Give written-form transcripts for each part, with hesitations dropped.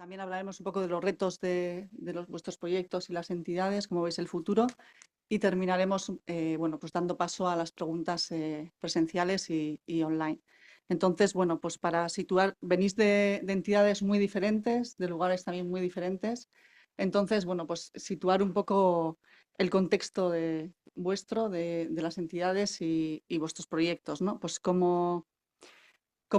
También hablaremos un poco de los retos de vuestros proyectos y las entidades, cómo veis el futuro, y terminaremos bueno, pues dando paso a las preguntas presenciales y online. Entonces, bueno, pues para situar, venís de entidades muy diferentes, de lugares también muy diferentes. Entonces, bueno, pues situar un poco el contexto vuestro, de las entidades y vuestros proyectos, ¿no? Pues cómo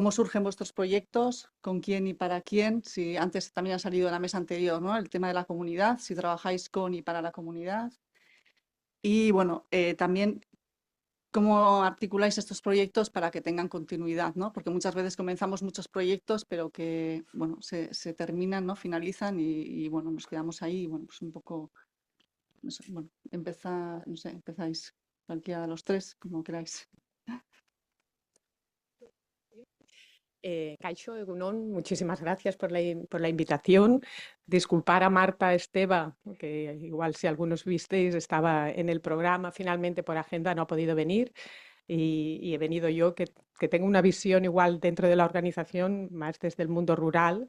surgen vuestros proyectos, con quién y para quién. Si antes también ha salido en la mesa anterior, ¿no? El tema de la comunidad, si trabajáis con y para la comunidad. Y bueno, también cómo articuláis estos proyectos para que tengan continuidad, ¿no? Porque muchas veces comenzamos muchos proyectos, pero que, bueno, se terminan, ¿no? Finalizan y, bueno, nos quedamos ahí, y, bueno, pues un poco, no sé, bueno, no sé, empezáis cualquiera de los tres, como queráis. Kaixo, Egunon, muchísimas gracias por la invitación. Disculpar a Marta Esteva, que igual si algunos visteis estaba en el programa, finalmente por agenda no ha podido venir y he venido yo, que tengo una visión igual dentro de la organización, más desde el mundo rural,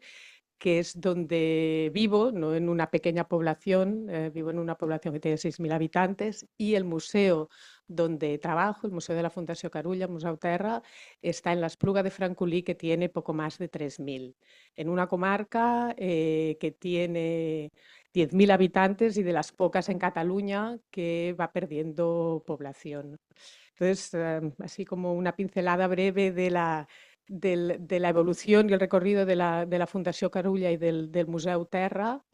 que es donde vivo, no en una pequeña población, vivo en una población que tiene 6.000 habitantes, y el museo donde trabajo, el Museo de la Fundació Carulla, Museu Terra, está en la Espluga de Francolí, que tiene poco más de 3.000, en una comarca que tiene 10.000 habitantes y de las pocas en Cataluña que va perdiendo población. Entonces, así como una pincelada breve de la evolución y el recorrido de la Fundació Carulla y del Museu Terra.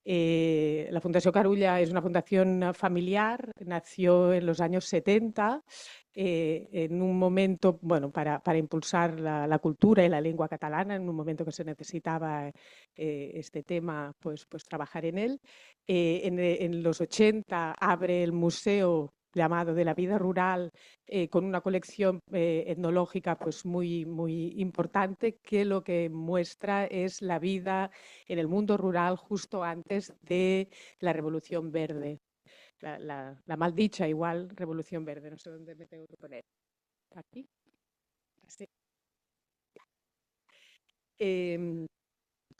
La Fundació Carulla es una fundación familiar, nació en los años 70, en un momento, bueno, para impulsar la cultura y la lengua catalana, en un momento que se necesitaba este tema, pues trabajar en él. En los 80 abre el museo llamado de la vida rural, con una colección etnológica pues muy importante, que lo que muestra es la vida en el mundo rural justo antes de la Revolución Verde. La mal dicha igual Revolución Verde, no sé dónde me tengo que poner. Aquí. Así.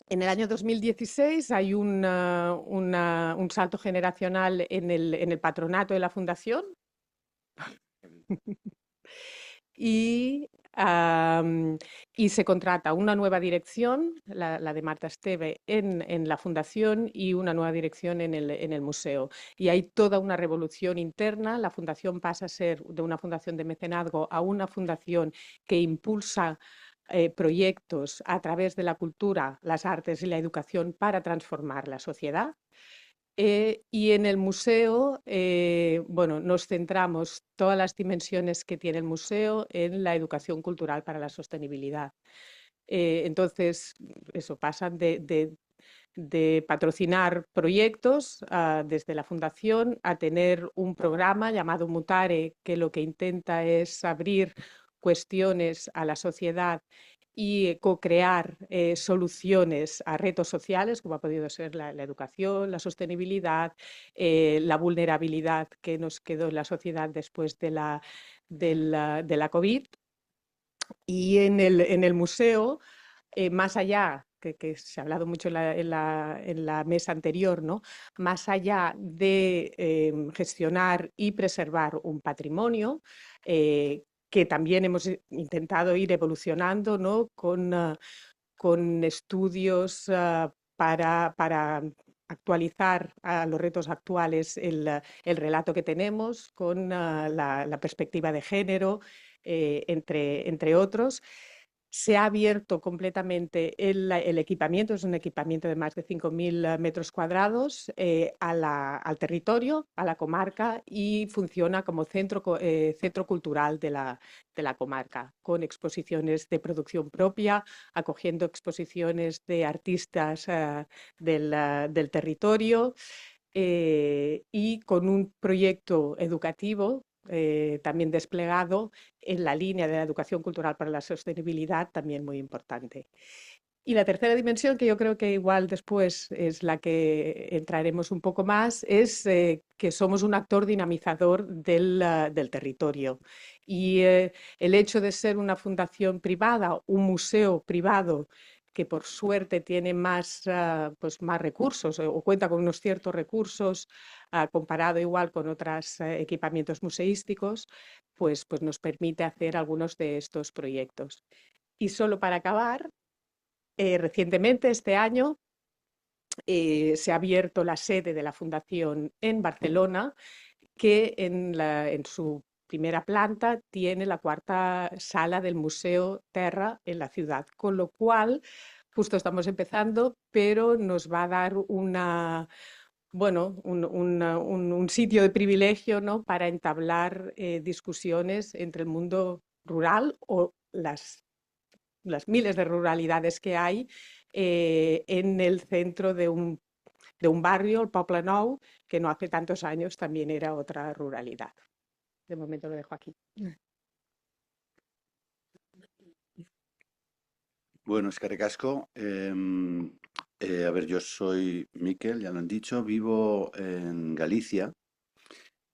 En el año 2016 hay un salto generacional en el patronato de la fundación. Y, y se contrata una nueva dirección, la de Marta Esteve, en la fundación, y una nueva dirección en el museo. Y hay toda una revolución interna. La fundación pasa a ser de una fundación de mecenazgo a una fundación que impulsa proyectos a través de la cultura, las artes y la educación para transformar la sociedad. Y en el museo, bueno, nos centramos todas las dimensiones que tiene el museo en la educación cultural para la sostenibilidad. Entonces, eso pasan de patrocinar proyectos desde la fundación a tener un programa llamado Mutare, que lo que intenta es abrir cuestiones a la sociedad y co-crear soluciones a retos sociales, como ha podido ser la educación, la sostenibilidad, la vulnerabilidad que nos quedó en la sociedad después de la COVID. Y en el museo, más allá, que se ha hablado mucho en la mesa anterior, ¿no? Más allá de gestionar y preservar un patrimonio, que también hemos intentado ir evolucionando, ¿no? Con estudios para actualizar a los retos actuales el relato que tenemos, con la perspectiva de género, entre otros. Se ha abierto completamente el equipamiento, es un equipamiento de más de 5.000 metros cuadrados, al territorio, a la comarca, y funciona como centro cultural de la comarca, con exposiciones de producción propia, acogiendo exposiciones de artistas del territorio, y con un proyecto educativo también desplegado en la línea de la educación cultural para la sostenibilidad, también muy importante. Y la tercera dimensión, que yo creo que igual después es la que entraremos un poco más, es que somos un actor dinamizador del territorio. Y el hecho de ser una fundación privada, un museo privado, que por suerte tiene más, pues más recursos o cuenta con unos ciertos recursos comparado igual con otros equipamientos museísticos, pues nos permite hacer algunos de estos proyectos. Y solo para acabar, recientemente este año se ha abierto la sede de la Fundación en Barcelona, que en su primera planta tiene la cuarta sala del Museo Terra en la ciudad, con lo cual justo estamos empezando, pero nos va a dar un sitio de privilegio, ¿no?, para entablar discusiones entre el mundo rural o las miles de ruralidades que hay en el centro de un barrio, el Poble Nou, que no hace tantos años también era otra ruralidad. De momento lo dejo aquí. Bueno, eskerrik asko. A ver, yo soy Miquel, ya lo han dicho, vivo en Galicia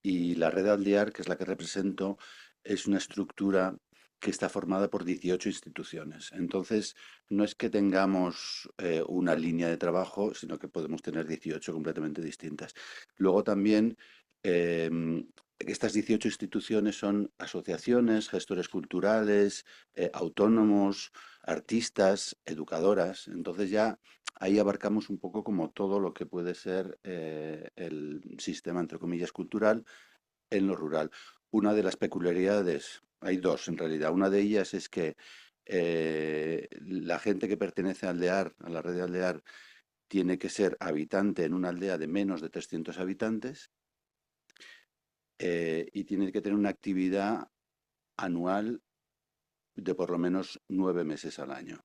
y la red Aldear, que es la que represento, es una estructura que está formada por 18 instituciones. Entonces, no es que tengamos una línea de trabajo, sino que podemos tener 18 completamente distintas. Luego también, estas 18 instituciones son asociaciones, gestores culturales, autónomos, artistas, educadoras. Entonces ya ahí abarcamos un poco como todo lo que puede ser el sistema, entre comillas, cultural en lo rural. Una de las peculiaridades, hay dos en realidad, una de ellas es que la gente que pertenece a Aldear, a la red de Aldear, tiene que ser habitante en una aldea de menos de 300 habitantes y tiene que tener una actividad anual de por lo menos 9 meses al año.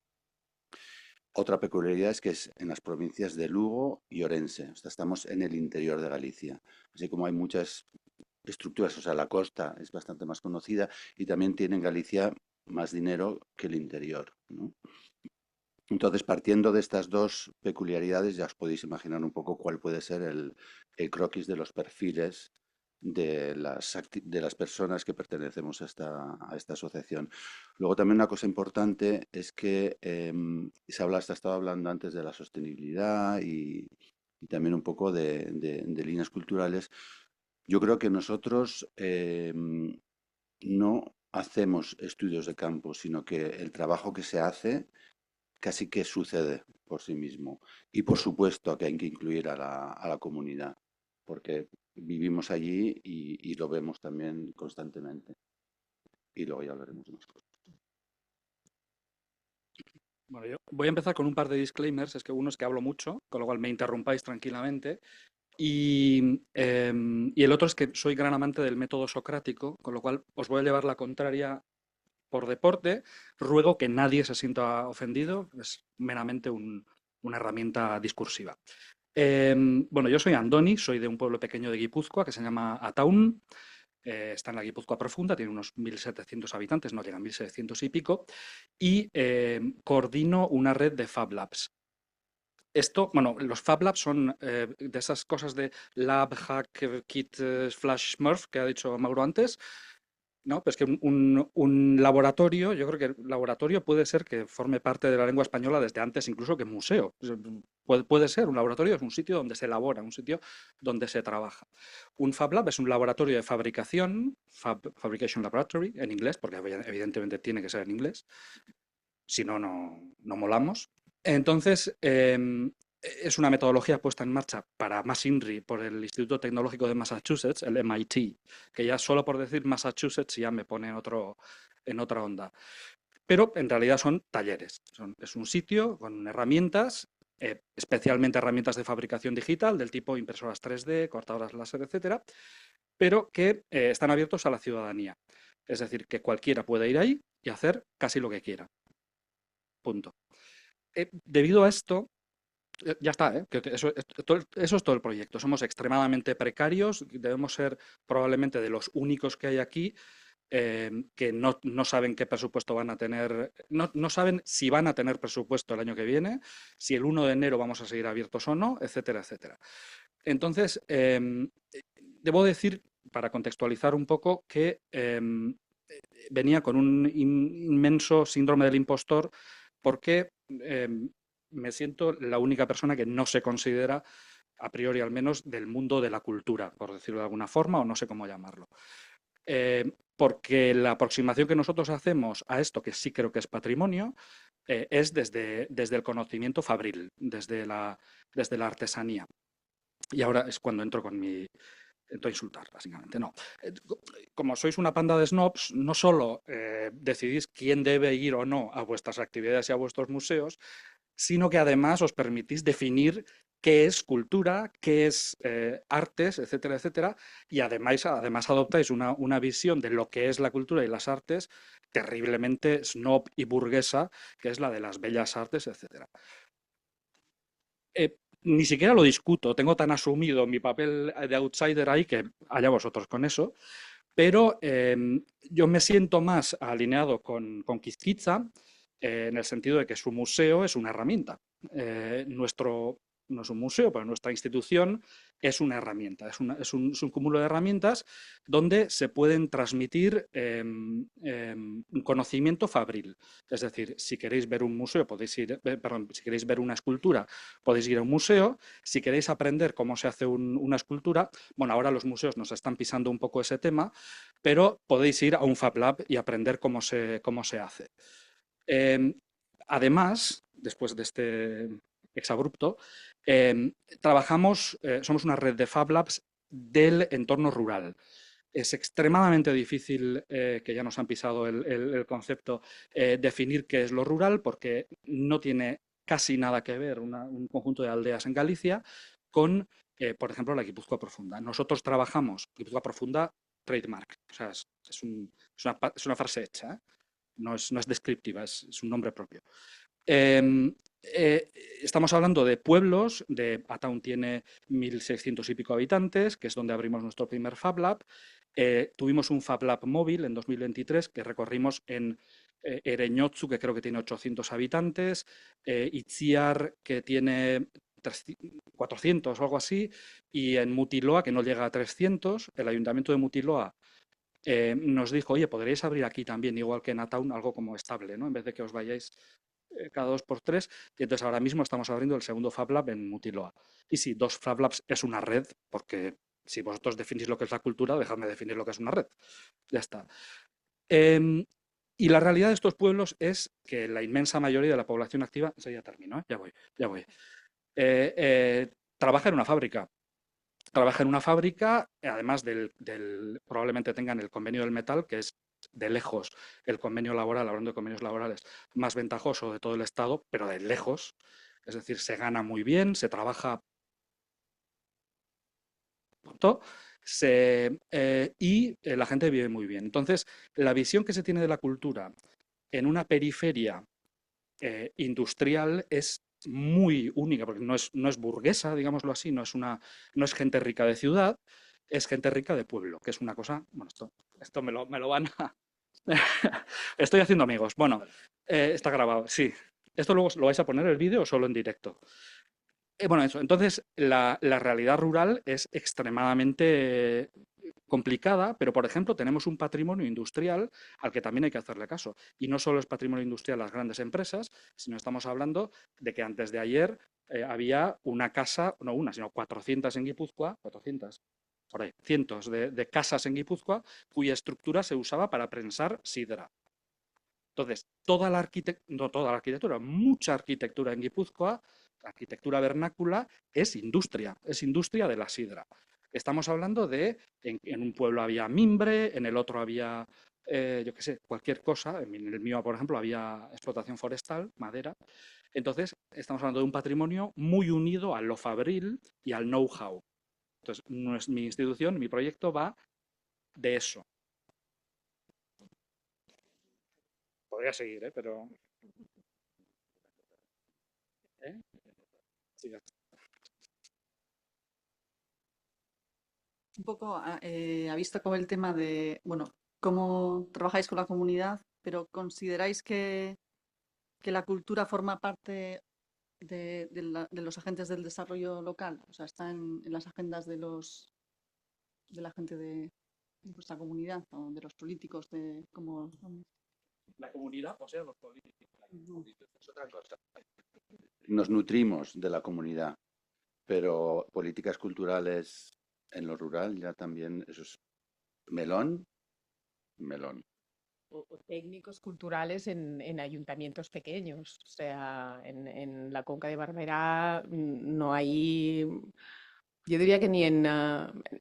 Otra peculiaridad es que es en las provincias de Lugo y Orense, o sea, estamos en el interior de Galicia. Así como hay muchas estructuras, o sea, la costa es bastante más conocida y también tiene en Galicia más dinero que el interior, ¿no? Entonces, partiendo de estas dos peculiaridades, ya os podéis imaginar un poco cuál puede ser el croquis de los perfiles de las personas que pertenecemos a esta asociación. Luego también una cosa importante es que se estaba hablando antes de la sostenibilidad y también un poco de líneas culturales. Yo creo que nosotros no hacemos estudios de campo, sino que el trabajo que se hace casi que sucede por sí mismo. Y por supuesto que hay que incluir a la comunidad, porque vivimos allí y lo vemos también constantemente. Y luego ya hablaremos de más cosas. Bueno, yo voy a empezar con un par de disclaimers. Es que uno es que hablo mucho, con lo cual me interrumpáis tranquilamente. Y el otro es que soy gran amante del método socrático, con lo cual os voy a llevar la contraria por deporte. Ruego que nadie se sienta ofendido, es meramente una herramienta discursiva. Bueno, yo soy Andoni, soy de un pueblo pequeño de Guipúzcoa que se llama Ataun. Está en la Guipúzcoa profunda, tiene unos 1.700 habitantes, no llegan 1.700 y pico, y coordino una red de Fab Labs. Bueno, los Fab Labs son de esas cosas de Lab, Hack, Kit, Flash, Smurf, que ha dicho Mauro antes, ¿no? Pues que un laboratorio, yo creo que el laboratorio puede ser que forme parte de la lengua española desde antes incluso que museo. Puede ser, un laboratorio es un sitio donde se elabora, un sitio donde se trabaja. Un Fab Lab es un laboratorio de fabricación, Fabrication Laboratory, en inglés, porque evidentemente tiene que ser en inglés, si no, no molamos. Entonces, es una metodología puesta en marcha para Mass-INRI por el Instituto Tecnológico de Massachusetts, el MIT, que ya solo por decir Massachusetts ya me pone en otra onda. Pero en realidad son talleres. Es un sitio con herramientas, especialmente herramientas de fabricación digital del tipo impresoras 3D, cortadoras láser, etcétera, pero que están abiertos a la ciudadanía. Es decir, que cualquiera puede ir ahí y hacer casi lo que quiera. Punto. Debido a esto, ya está, ¿eh? Que eso es todo el proyecto. Somos extremadamente precarios, debemos ser probablemente de los únicos que hay aquí que no saben qué presupuesto van a tener, no saben si van a tener presupuesto el año que viene, si el 1 de enero vamos a seguir abiertos o no, etcétera, etcétera. Entonces, debo decir, para contextualizar un poco, que venía con un inmenso síndrome del impostor porque me siento la única persona que no se considera, a priori al menos, del mundo de la cultura, por decirlo de alguna forma, o no sé cómo llamarlo. Porque la aproximación que nosotros hacemos a esto, que sí creo que es patrimonio, es desde el conocimiento fabril, desde la artesanía. Y ahora es cuando entro entro a insultar, básicamente. No. Como sois una panda de snobs, no solo decidís quién debe ir o no a vuestras actividades y a vuestros museos, sino que además os permitís definir qué es cultura, qué es artes, etcétera, etcétera, y además adoptáis una visión de lo que es la cultura y las artes terriblemente snob y burguesa, que es la de las bellas artes, etcétera. Ni siquiera lo discuto, tengo tan asumido mi papel de outsider ahí que allá vosotros con eso, pero yo me siento más alineado con Quizquiza en el sentido de que su museo es una herramienta. No es un museo, pero nuestra institución es una herramienta, es un cúmulo de herramientas donde se pueden transmitir un conocimiento fabril. Es decir, si queréis ver un museo, podéis ir, perdón, si queréis ver una escultura, podéis ir a un museo. Si queréis aprender cómo se hace una escultura, bueno, ahora los museos nos están pisando un poco ese tema, pero podéis ir a un Fab Lab y aprender cómo se hace. Además, después de este exabrupto, somos una red de Fab Labs del entorno rural. Es extremadamente difícil, que ya nos han pisado el concepto, definir qué es lo rural, porque no tiene casi nada que ver un conjunto de aldeas en Galicia con, por ejemplo, la Guipúzcoa Profunda. Nosotros trabajamos Guipúzcoa Profunda trademark, o sea, es una frase hecha, ¿eh? No es descriptiva, es un nombre propio. Estamos hablando de pueblos, Ataun tiene 1.600 y pico habitantes, que es donde abrimos nuestro primer Fab Lab. Tuvimos un Fab Lab móvil en 2023 que recorrimos en Ereñotzu, que creo que tiene 800 habitantes, Itziar, que tiene 400 o algo así, y en Mutiloa, que no llega a 300. El ayuntamiento de Mutiloa nos dijo, oye, podríais abrir aquí también, igual que en Ataun, algo como estable, ¿no? En vez de que os vayáis cada 2 por 3. Y entonces ahora mismo estamos abriendo el segundo Fab Lab en Mutiloa. Y sí, 2 Fab Labs es una red, porque si vosotros definís lo que es la cultura, dejadme definir lo que es una red. Ya está. Y la realidad de estos pueblos es que la inmensa mayoría de la población activa, eso ya termino, ya voy, trabaja en una fábrica. Trabaja en una fábrica, además probablemente tengan el convenio del metal, que es de lejos el convenio laboral, hablando de convenios laborales, más ventajoso de todo el Estado, pero de lejos. Es decir, se gana muy bien, se trabaja punto, y la gente vive muy bien. Entonces, la visión que se tiene de la cultura en una periferia industrial es muy única, porque no es burguesa, digámoslo así, no es gente rica de ciudad, es gente rica de pueblo, que es una cosa, bueno, esto me lo van a... Estoy haciendo amigos. Bueno, está grabado, sí. ¿Esto luego lo vais a poner el vídeo o solo en directo? Bueno, eso. Entonces, la realidad rural es extremadamente complicada, pero, por ejemplo, tenemos un patrimonio industrial al que también hay que hacerle caso. Y no solo es patrimonio industrial las grandes empresas, sino estamos hablando de que antes de ayer había una casa, no una, sino 400 en Guipúzcoa, 400, por ahí, cientos de casas en Guipúzcoa, cuya estructura se usaba para prensar sidra. Entonces, no toda la arquitectura, mucha arquitectura en Guipúzcoa, la arquitectura vernácula, es industria de la sidra. Estamos hablando en un pueblo había mimbre, en el otro había, yo qué sé, cualquier cosa. En el mío, por ejemplo, había explotación forestal, madera. Entonces, estamos hablando de un patrimonio muy unido a lo fabril y al know-how. Entonces, mi institución, mi proyecto va de eso. Podría seguir, pero... ¿eh? Sí, Un poco ha visto como el tema de, bueno, cómo trabajáis con la comunidad, pero ¿consideráis que la cultura forma parte de los agentes del desarrollo local? O sea, está en las agendas de la gente de vuestra comunidad o de los políticos, de cómo... La comunidad, o sea, los políticos. Es otra cosa. Nos nutrimos de la comunidad, pero políticas culturales en lo rural ya también, eso es melón, melón. O técnicos culturales en ayuntamientos pequeños. O sea, en la Conca de Barberá no hay, yo diría que ni en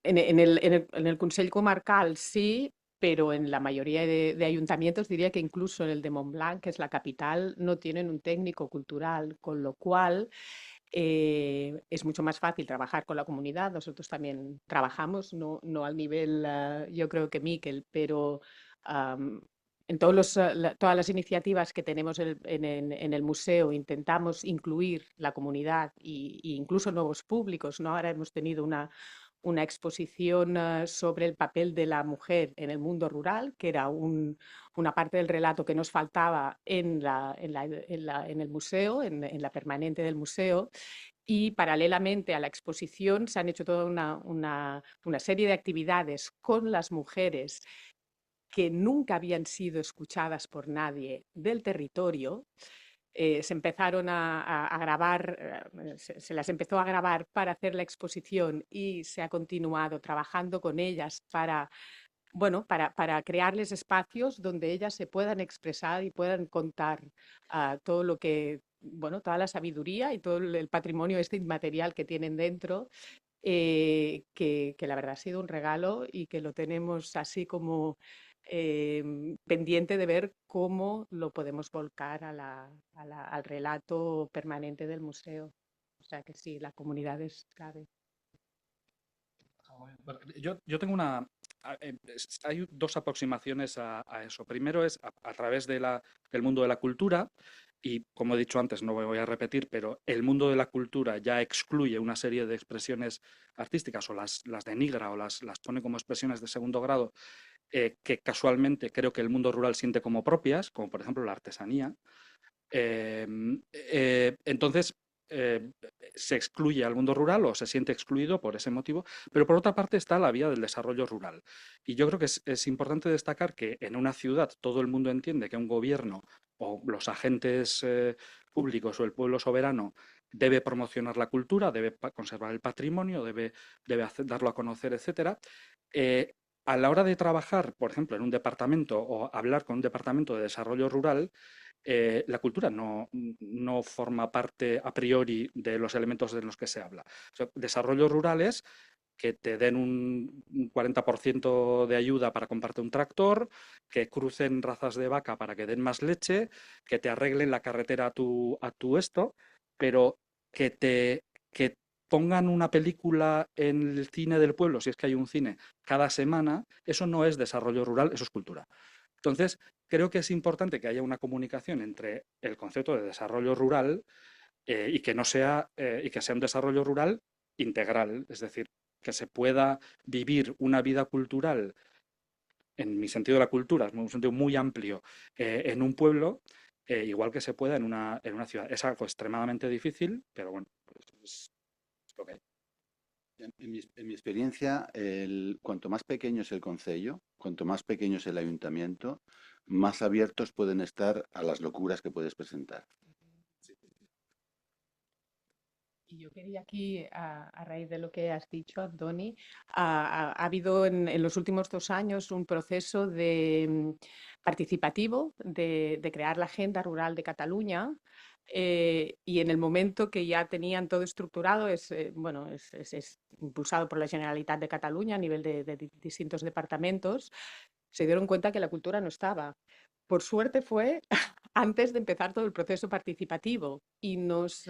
el Consell Comarcal sí, pero en la mayoría de ayuntamientos, diría que incluso en el de Montblanc, que es la capital, no tienen un técnico cultural, con lo cual es mucho más fácil trabajar con la comunidad. Nosotros también trabajamos, no al nivel, yo creo que Miquel, pero am, en todas las iniciativas que tenemos en el museo intentamos incluir la comunidad y incluso nuevos públicos, ¿no? Ahora hemos tenido una exposición sobre el papel de la mujer en el mundo rural, que era una parte del relato que nos faltaba en el museo, en la permanente del museo. Y paralelamente a la exposición se han hecho toda una serie de actividades con las mujeres que nunca habían sido escuchadas por nadie del territorio. Se empezaron a grabar, se las empezó a grabar para hacer la exposición y se ha continuado trabajando con ellas bueno, para crearles espacios donde ellas se puedan expresar y puedan contar todo lo que, bueno, toda la sabiduría y todo el patrimonio este inmaterial que tienen dentro, que la verdad ha sido un regalo y que lo tenemos así como pendiente de ver cómo lo podemos volcar al relato permanente del museo. O sea que sí, la comunidad es clave. Bueno, yo tengo hay dos aproximaciones a eso. Primero es a través del mundo de la cultura y, como he dicho antes, no me voy a repetir, pero el mundo de la cultura ya excluye una serie de expresiones artísticas o las denigra o las pone como expresiones de segundo grado que casualmente creo que el mundo rural siente como propias, como por ejemplo la artesanía. Entonces, eh, se excluye al mundo rural o se siente excluido por ese motivo, pero por otra parte está la vía del desarrollo rural. Y yo creo que es importante destacar que en una ciudad todo el mundo entiende que un gobierno o los agentes públicos o el pueblo soberano debe promocionar la cultura, debe conservar el patrimonio, debe darlo a conocer, etcétera. A la hora de trabajar, por ejemplo, en un departamento o hablar con un departamento de desarrollo rural, la cultura no forma parte a priori de los elementos de los que se habla. O sea, desarrollos rurales que te den un 40% de ayuda para comprarte un tractor, que crucen razas de vaca para que den más leche, que te arreglen la carretera a tu esto, pero que pongan una película en el cine del pueblo, si es que hay un cine, cada semana, eso no es desarrollo rural, eso es cultura. Entonces, creo que es importante que haya una comunicación entre el concepto de desarrollo rural y que sea un desarrollo rural integral, es decir, que se pueda vivir una vida cultural, en mi sentido de la cultura, es un sentido muy amplio, en un pueblo, igual que se pueda en una ciudad. Es algo extremadamente difícil, pero bueno, pues es lo que hay. En mi experiencia, cuanto más pequeño es el concello, cuanto más pequeño es el ayuntamiento, más abiertos pueden estar a las locuras que puedes presentar. Y yo quería aquí, a raíz de lo que has dicho, Antoni, ha habido en los últimos 2 años un proceso participativo de crear la Agenda Rural de Cataluña. Y en el momento que ya tenían todo estructurado, bueno, es impulsado por la Generalitat de Cataluña a nivel de distintos departamentos, se dieron cuenta que la cultura no estaba. Por suerte fue antes de empezar todo el proceso participativo y nos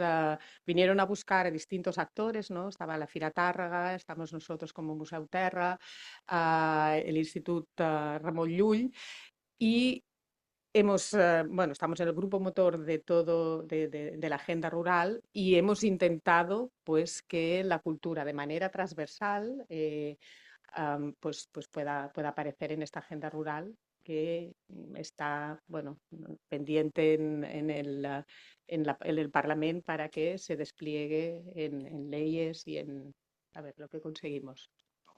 vinieron a buscar a distintos actores, ¿no? Estaba la Fira Tàrrega, estamos nosotros como Museu Terra, el Institut Ramon Llull y bueno, estamos en el grupo motor de todo, de la agenda rural y hemos intentado pues que la cultura de manera transversal pues pueda aparecer en esta agenda rural que está, bueno, pendiente en el Parlamento para que se despliegue en leyes y a ver lo que conseguimos.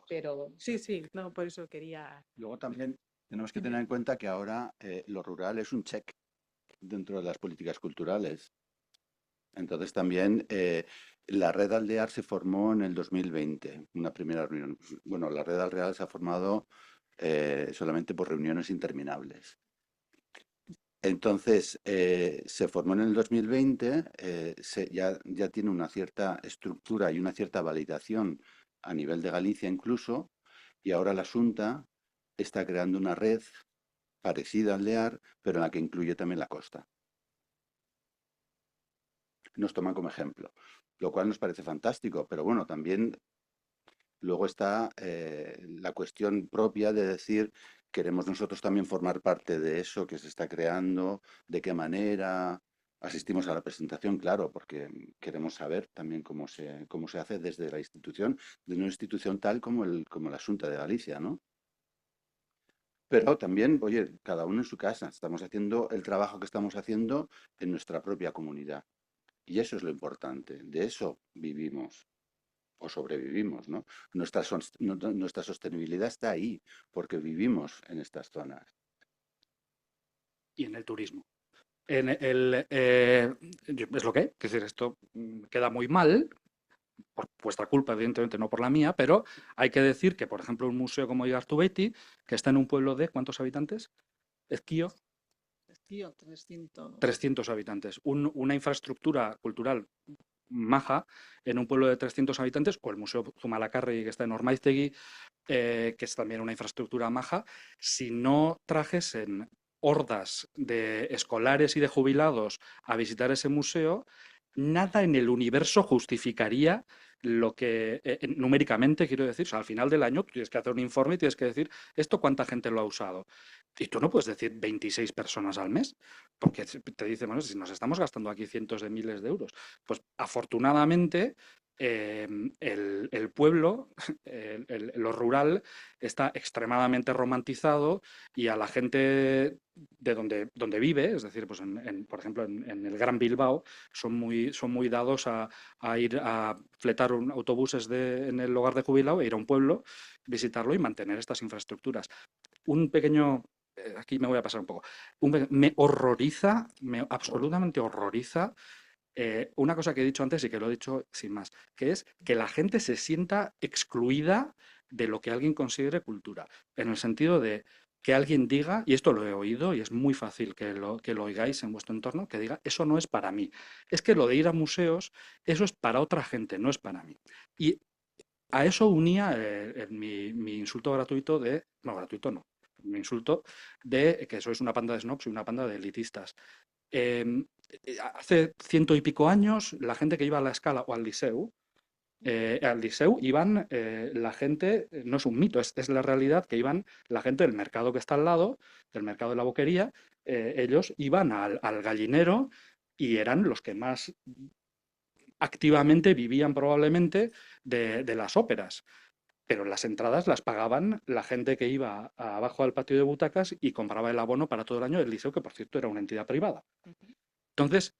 Pero sí, no, por eso quería. Luego también Tenemos que tener en cuenta que ahora lo rural es un check dentro de las políticas culturales. Entonces también la Red Aldear se formó en el 2020, una primera reunión. Bueno, la Red Aldear se ha formado solamente por reuniones interminables. Entonces, se formó en el 2020, ya tiene una cierta estructura y una cierta validación a nivel de Galicia incluso, y ahora la Xunta está creando una red parecida al LEAR, pero en la que incluye también la costa. Nos toman como ejemplo, lo cual nos parece fantástico, pero bueno, también luego está la cuestión propia de decir, queremos nosotros también formar parte de eso que se está creando, de qué manera. Asistimos a la presentación, claro, porque queremos saber también cómo se hace desde la institución, de una institución tal como la Xunta de Galicia, ¿no? Pero también, oye, cada uno en su casa, estamos haciendo el trabajo que estamos haciendo en nuestra propia comunidad. Y eso es lo importante, de eso vivimos o sobrevivimos, ¿no? Nuestra sostenibilidad está ahí, porque vivimos en estas zonas. Y en el turismo. Es lo que hay, es decir, esto queda muy mal, por vuestra culpa, evidentemente, no por la mía, pero hay que decir que, por ejemplo, un museo como Igartubeti, que está en un pueblo de, ¿cuántos habitantes? Ezquío, Tío, 300. 300 habitantes. Una infraestructura cultural maja en un pueblo de 300 habitantes, o el Museo Zumalacárregui, que está en Ormaiztegui, que es también una infraestructura maja, si no trajesen hordas de escolares y de jubilados a visitar ese museo, nada en el universo justificaría lo que numéricamente quiero decir. O sea, al final del año tú tienes que hacer un informe y tienes que decir esto cuánta gente lo ha usado. Y tú no puedes decir 26 personas al mes, porque te dicen, bueno, si nos estamos gastando aquí cientos de miles de euros. Pues afortunadamente el pueblo, lo rural, está extremadamente romantizado y a la gente de donde vive, es decir, pues por ejemplo en el Gran Bilbao, son muy dados a ir a fletar autobuses en el hogar de jubilado e ir a un pueblo, visitarlo y mantener estas infraestructuras. Un pequeño aquí me voy a pasar un poco. Me horroriza, me absolutamente horroriza una cosa que he dicho antes y que lo he dicho sin más, que es que la gente se sienta excluida de lo que alguien considere cultura, en el sentido de que alguien diga, y esto lo he oído y es muy fácil que lo oigáis en vuestro entorno, que diga, eso no es para mí. Es que lo de ir a museos, eso es para otra gente, no es para mí. Y a eso unía mi insulto gratuito no, gratuito no, mi insulto de que sois una panda de snobs y una panda de elitistas. Hace 100 y pico años, la gente que iba a la Escala o al Liceu iban la gente, no es un mito, es la realidad, que iban la gente del mercado que está al lado, del mercado de la Boquería, ellos iban al gallinero y eran los que más activamente vivían probablemente de las óperas. Pero las entradas las pagaban la gente que iba abajo al patio de butacas y compraba el abono para todo el año del liceo, que por cierto era una entidad privada. Entonces,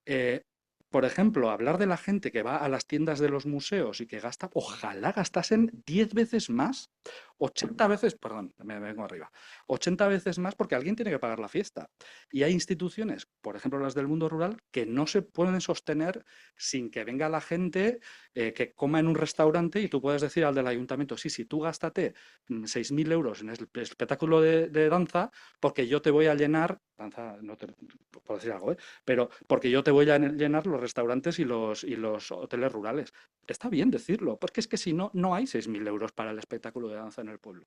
eh, por ejemplo, hablar de la gente que va a las tiendas de los museos y que gasta, ojalá gastasen 10 veces más, 80 veces, perdón, me vengo arriba, 80 veces más porque alguien tiene que pagar la fiesta. Y hay instituciones, por ejemplo las del mundo rural, que no se pueden sostener sin que venga la gente que coma en un restaurante y tú puedes decir al del ayuntamiento, sí, tú gástate 6.000 euros en el espectáculo de danza porque yo te voy a llenar, danza, no te puedo decir algo, pero porque yo te voy a llenar los restaurantes y los hoteles rurales. Está bien decirlo, porque es que si no, no hay 6.000 euros para el espectáculo de danza en el pueblo.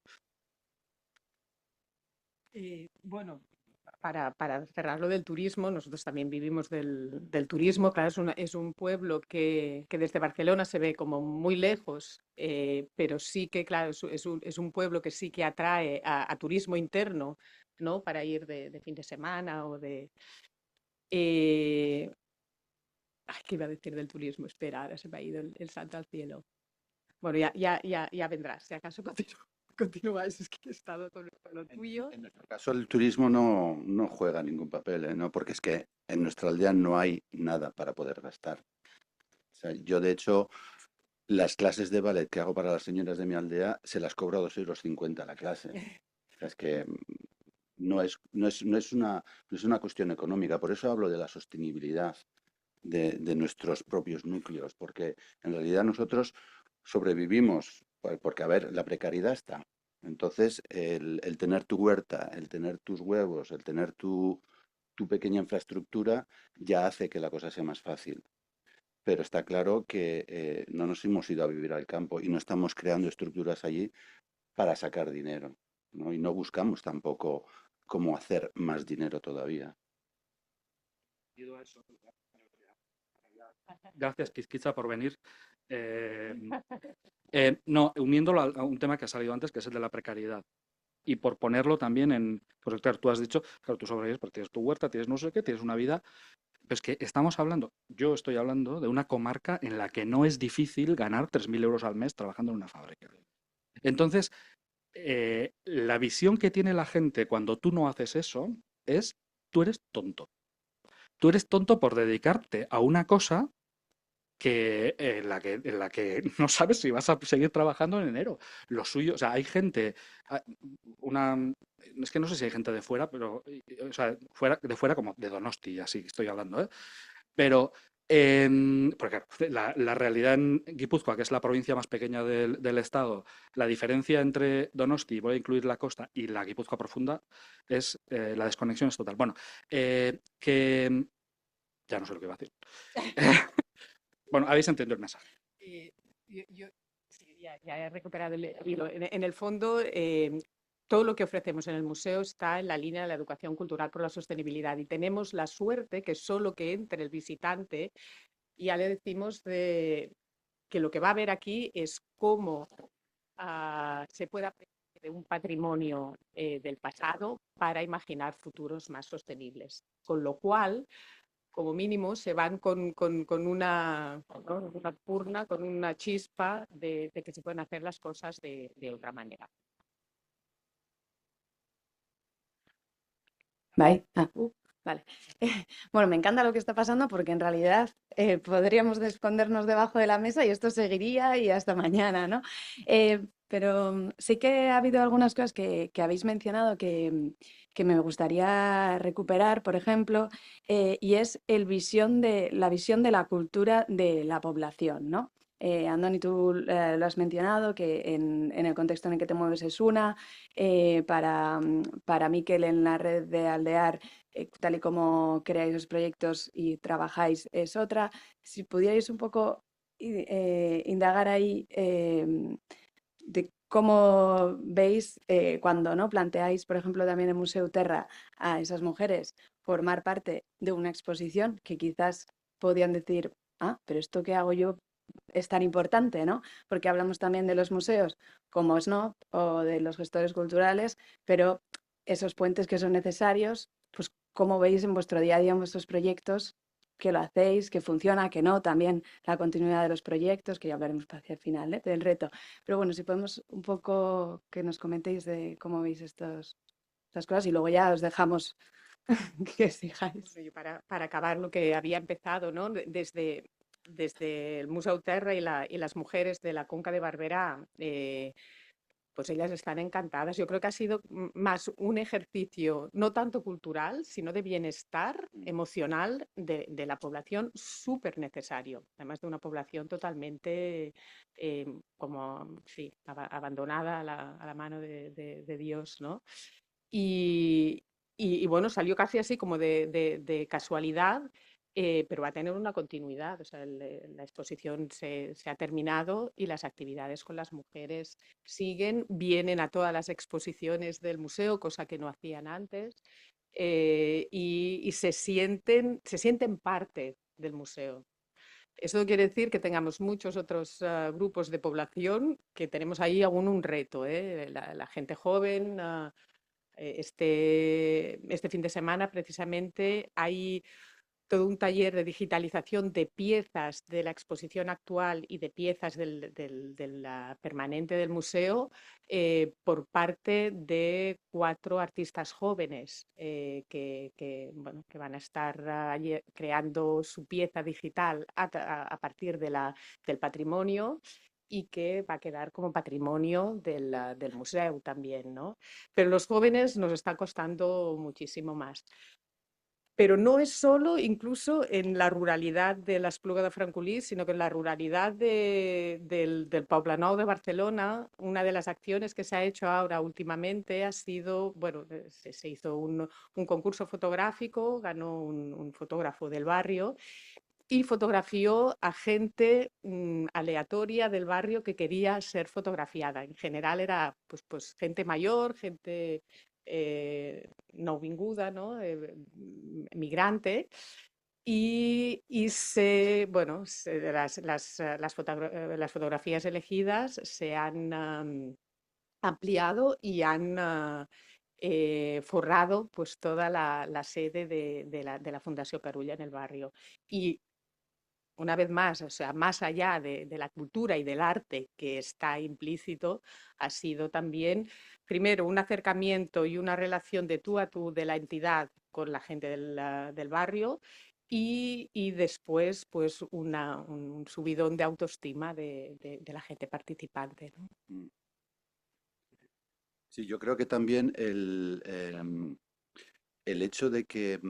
Bueno, para cerrar lo del turismo, nosotros también vivimos del turismo. Claro, es un pueblo que desde Barcelona se ve como muy lejos, pero sí que, claro, es un pueblo que sí que atrae a turismo interno, ¿no? Para ir de fin de semana o de... ¿Qué iba a decir del turismo? Espera, ahora se me ha ido el santo al cielo. Bueno, ya vendrás, si acaso continúas, es que he estado con lo tuyo. En nuestro caso, el turismo no juega ningún papel, ¿no? Porque es que en nuestra aldea no hay nada para poder gastar. O sea, yo, de hecho, las clases de ballet que hago para las señoras de mi aldea se las cobro a 2,50 € la clase. O sea, es que no es una cuestión económica. Por eso hablo de la sostenibilidad de nuestros propios núcleos, porque en realidad nosotros sobrevivimos, porque, a ver, la precariedad está. Entonces, el tener tu huerta, el tener tus huevos, el tener tu pequeña infraestructura, ya hace que la cosa sea más fácil. Pero está claro que no nos hemos ido a vivir al campo y no estamos creando estructuras allí para sacar dinero, ¿no? Y no buscamos tampoco cómo hacer más dinero todavía. Gracias, Quizquiza, por venir. Eh, no, uniéndolo a un tema que ha salido antes, que es el de la precariedad. Y por ponerlo también en, pues claro, tú has dicho, claro, tú sobrevives porque tienes tu huerta, tienes no sé qué, tienes una vida, pero es que estamos hablando, yo estoy hablando de una comarca en la que no es difícil ganar 3.000 euros al mes trabajando en una fábrica. Entonces, la visión que tiene la gente cuando tú no haces eso es, tú eres tonto. Tú eres tonto por dedicarte a una cosa en la que no sabes si vas a seguir trabajando en enero. Lo suyo, o sea, hay gente, ah, es que no sé si hay gente de fuera, pero, o sea, de fuera como de Donosti, así estoy hablando, ¿eh? Pero, porque claro, la realidad en Guipúzcoa, que es la provincia más pequeña del estado, la diferencia entre Donosti, voy a incluir la costa, y la Guipúzcoa profunda, es la desconexión es total. Bueno, que ya no sé lo que iba a decir. Bueno, habéis entendido el mensaje. Sí, ya he recuperado el hilo. En el fondo, todo lo que ofrecemos en el museo está en la línea de la educación cultural por la sostenibilidad y tenemos la suerte que solo que entre el visitante ya le decimos que lo que va a ver aquí es cómo se puede aprender de un patrimonio del pasado para imaginar futuros más sostenibles. Con lo cual, como mínimo, se van con una, ¿no? Una purna, con una chispa de que se pueden hacer las cosas de otra manera. Bye. Vale. Bueno, me encanta lo que está pasando porque en realidad podríamos escondernos debajo de la mesa y esto seguiría y hasta mañana, ¿no? Pero sí que ha habido algunas cosas que habéis mencionado que me gustaría recuperar, por ejemplo, y es la visión de la cultura de la población, ¿no? Andoni, tú lo has mencionado, que en el contexto en el que te mueves es una, para Miquel en la red de Aldear, tal y como creáis los proyectos y trabajáis, es otra. Si pudierais un poco indagar ahí de cómo veis cuando ¿no? planteáis, por ejemplo, también en Museo Terra a esas mujeres formar parte de una exposición que quizás podían decir, ah, pero esto que hago yo es tan importante, ¿no? Porque hablamos también de los museos como SNOP o de los gestores culturales, pero esos puentes que son necesarios, pues cómo veis en vuestro día a día, en vuestros proyectos, que lo hacéis, que funciona, que no, también la continuidad de los proyectos, que ya hablaremos hacia el final, del reto. Pero bueno, si podemos un poco que nos comentéis de cómo veis estas cosas y luego ya os dejamos que sigáis. Bueno, yo para acabar lo que había empezado, ¿no? Desde el Museu Terra y las mujeres de la Conca de Barberá, pues ellas están encantadas. Yo creo que ha sido más un ejercicio, no tanto cultural, sino de bienestar emocional de la población, súper necesario. Además de una población totalmente como, sí, abandonada a la mano de Dios, ¿no? Y bueno, salió casi así como de casualidad, pero va a tener una continuidad. O sea, la exposición se ha terminado y las actividades con las mujeres siguen, vienen a todas las exposiciones del museo, cosa que no hacían antes, y se sienten parte del museo. Eso no quiere decir que tengamos muchos otros grupos de población, que tenemos ahí aún un reto, ¿eh? La gente joven. Este fin de semana precisamente hay todo un taller de digitalización de piezas de la exposición actual y de piezas de la permanente del museo por parte de 4 artistas jóvenes bueno, que van a estar allí creando su pieza digital a partir del patrimonio. y que va a quedar como patrimonio del museo también, ¿no? Pero los jóvenes nos está costando muchísimo más. Pero no es solo incluso en la ruralidad de l'Espluga de Francolí, sino que en la ruralidad del Poblenou de Barcelona, una de las acciones que se ha hecho ahora últimamente ha sido, bueno, se hizo un concurso fotográfico, ganó un fotógrafo del barrio y fotografió a gente aleatoria del barrio que quería ser fotografiada. En general era pues gente mayor, gente nouvinguda, ¿no? Migrante. Bueno, las fotografías elegidas se han ampliado y han forrado pues toda la sede de la Fundació Carulla en el barrio. Y una vez más, o sea, más allá de la cultura y del arte que está implícito, ha sido también, primero, un acercamiento y una relación de tú a tú de la entidad con la gente del barrio y después, pues, un subidón de autoestima de la gente participante, ¿no? Mm. Sí, yo creo que también el hecho de que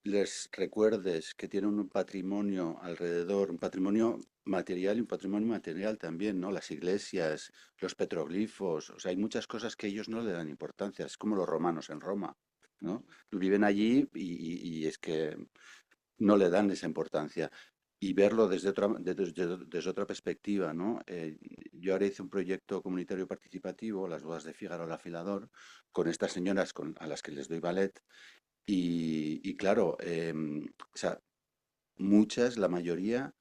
les recuerdes que tienen un patrimonio alrededor, un patrimonio material y un patrimonio inmaterial también, ¿no? Las iglesias, los petroglifos, o sea, hay muchas cosas que ellos no le dan importancia, es como los romanos en Roma, ¿no? Viven allí y es que no le dan esa importancia. Y verlo desde otra perspectiva, ¿no? Yo ahora hice un proyecto comunitario participativo, Las bodas de Fígaro, el afilador, con estas señoras a las que les doy ballet. Y claro, o sea, muchas, la mayoría,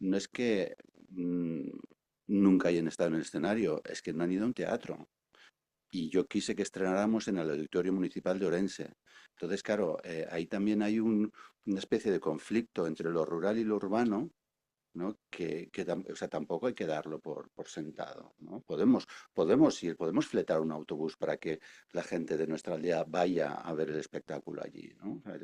no es que nunca hayan estado en el escenario, es que no han ido a un teatro. Y yo quise que estrenáramos en el Auditorio Municipal de Orense. Entonces, claro, ahí también hay una especie de conflicto entre lo rural y lo urbano, ¿no? O sea, tampoco hay que darlo por sentado, ¿no? Podemos fletar un autobús para que la gente de nuestra aldea vaya a ver el espectáculo allí, ¿no? O sea,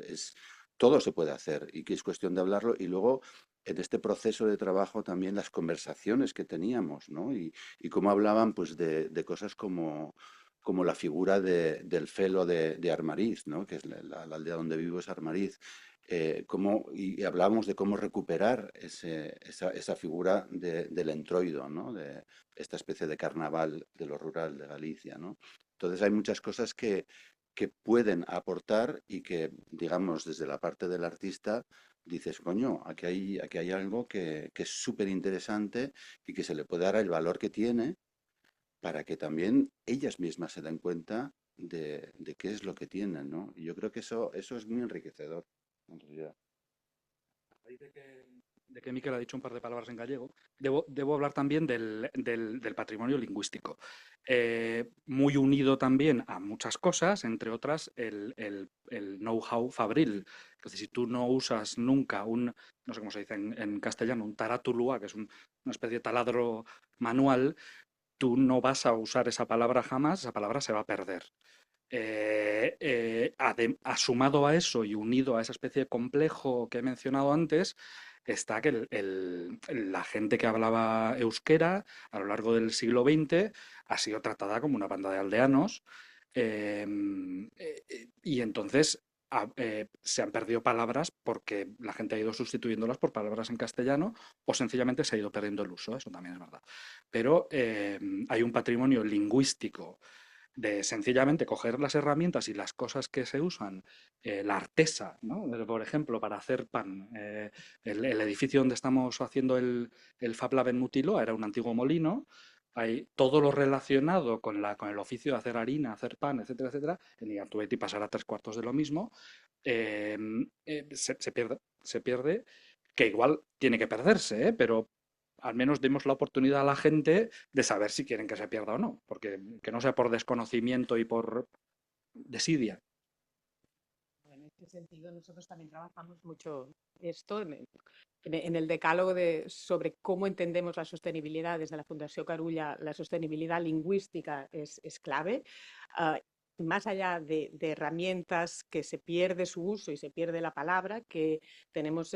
todo se puede hacer y que es cuestión de hablarlo y luego en este proceso de trabajo también las conversaciones que teníamos, ¿no? Y cómo hablaban pues de cosas como la figura del felo de Armariz, ¿no? Que es la aldea donde vivo es Armariz, y hablábamos de cómo recuperar esa figura del entroido, ¿no? De esta especie de carnaval de lo rural de Galicia, ¿no? Entonces hay muchas cosas que pueden aportar y que, digamos, desde la parte del artista, dices, coño, aquí hay algo que es súper interesante y que se le puede dar el valor que tiene para que también ellas mismas se den cuenta de qué es lo que tienen, ¿no? Y yo creo que eso es muy enriquecedor, en realidad. A raíz de que Miquel ha dicho un par de palabras en gallego, debo hablar también del patrimonio lingüístico. Muy unido también a muchas cosas, entre otras el know-how fabril. Entonces, si tú no usas nunca no sé cómo se dice en castellano, un taratulúa, que es una especie de taladro manual, tú no vas a usar esa palabra jamás, esa palabra se va a perder. Sumado a eso y unido a esa especie de complejo que he mencionado antes, está que la gente que hablaba euskera a lo largo del siglo XX ha sido tratada como una banda de aldeanos, y entonces se han perdido palabras porque la gente ha ido sustituyéndolas por palabras en castellano o sencillamente se ha ido perdiendo el uso, eso también es verdad. Pero hay un patrimonio lingüístico de sencillamente coger las herramientas y las cosas que se usan, la artesa, ¿no? Por ejemplo, para hacer pan. El edificio donde estamos haciendo el Fab Lab en Mutiloa era un antiguo molino. Hay todo lo relacionado con el oficio de hacer harina, hacer pan, etcétera, etcétera. En Igartubeti pasará 3/4 de lo mismo. Se pierde, que igual tiene que perderse, pero al menos demos la oportunidad a la gente de saber si quieren que se pierda o no, porque que no sea por desconocimiento y por desidia. En este sentido, nosotros también trabajamos mucho esto en el decálogo sobre cómo entendemos la sostenibilidad desde la Fundació Carulla. La sostenibilidad lingüística es clave. Más allá de herramientas que se pierde su uso y se pierde la palabra, que tenemos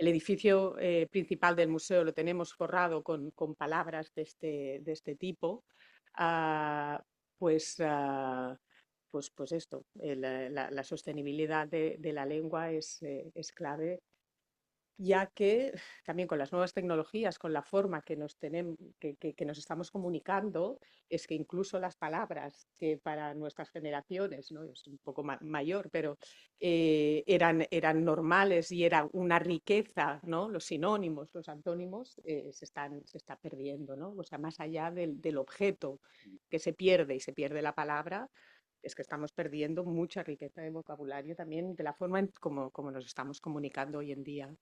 el edificio principal del museo lo tenemos forrado con palabras de este tipo, ah, pues, pues esto, la sostenibilidad de la lengua es clave, ya que también con las nuevas tecnologías, con la forma que que nos estamos comunicando, es que incluso las palabras que para nuestras generaciones, ¿no? Es un poco mayor, pero eran normales y era una riqueza, ¿no? Los sinónimos, los antónimos, se está perdiendo, ¿no? O sea, más allá del objeto que se pierde y se pierde la palabra, es que estamos perdiendo mucha riqueza de vocabulario también de la forma como nos estamos comunicando hoy en día.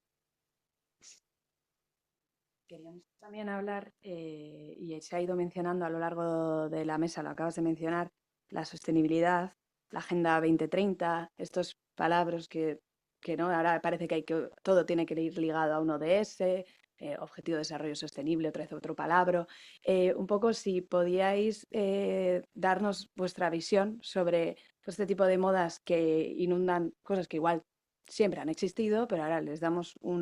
Queríamos también hablar, y se ha ido mencionando a lo largo de la mesa, lo acabas de mencionar, la sostenibilidad, la Agenda 2030, estos palabras que no, ahora parece que todo tiene que ir ligado a un ODS, Objetivo de Desarrollo Sostenible, otra vez otro palabra. Un poco si podíais darnos vuestra visión sobre pues, este tipo de modas que inundan cosas que igual siempre han existido, pero ahora les damos un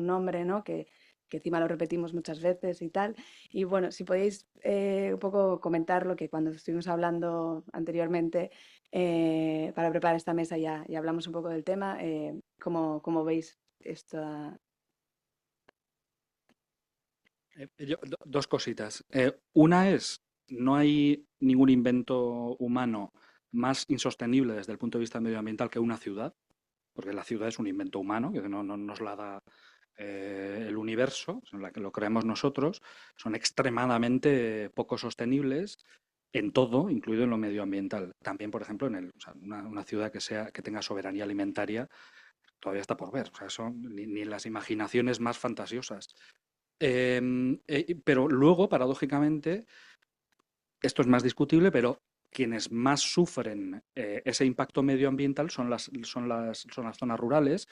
nombre, ¿no? Que encima lo repetimos muchas veces y tal. Y bueno, si podéis un poco comentar lo que cuando estuvimos hablando anteriormente para preparar esta mesa ya hablamos un poco del tema, cómo veis esta... Dos cositas. Una es, no hay ningún invento humano más insostenible desde el punto de vista medioambiental que una ciudad, porque la ciudad es un invento humano, que no nos la da el universo, en la que lo creamos nosotros, son extremadamente poco sostenibles en todo, incluido en lo medioambiental. También, por ejemplo, o sea, una ciudad que tenga soberanía alimentaria todavía está por ver. O sea, ni en las imaginaciones más fantasiosas. Pero luego, paradójicamente, esto es más discutible, pero quienes más sufren ese impacto medioambiental son las zonas rurales,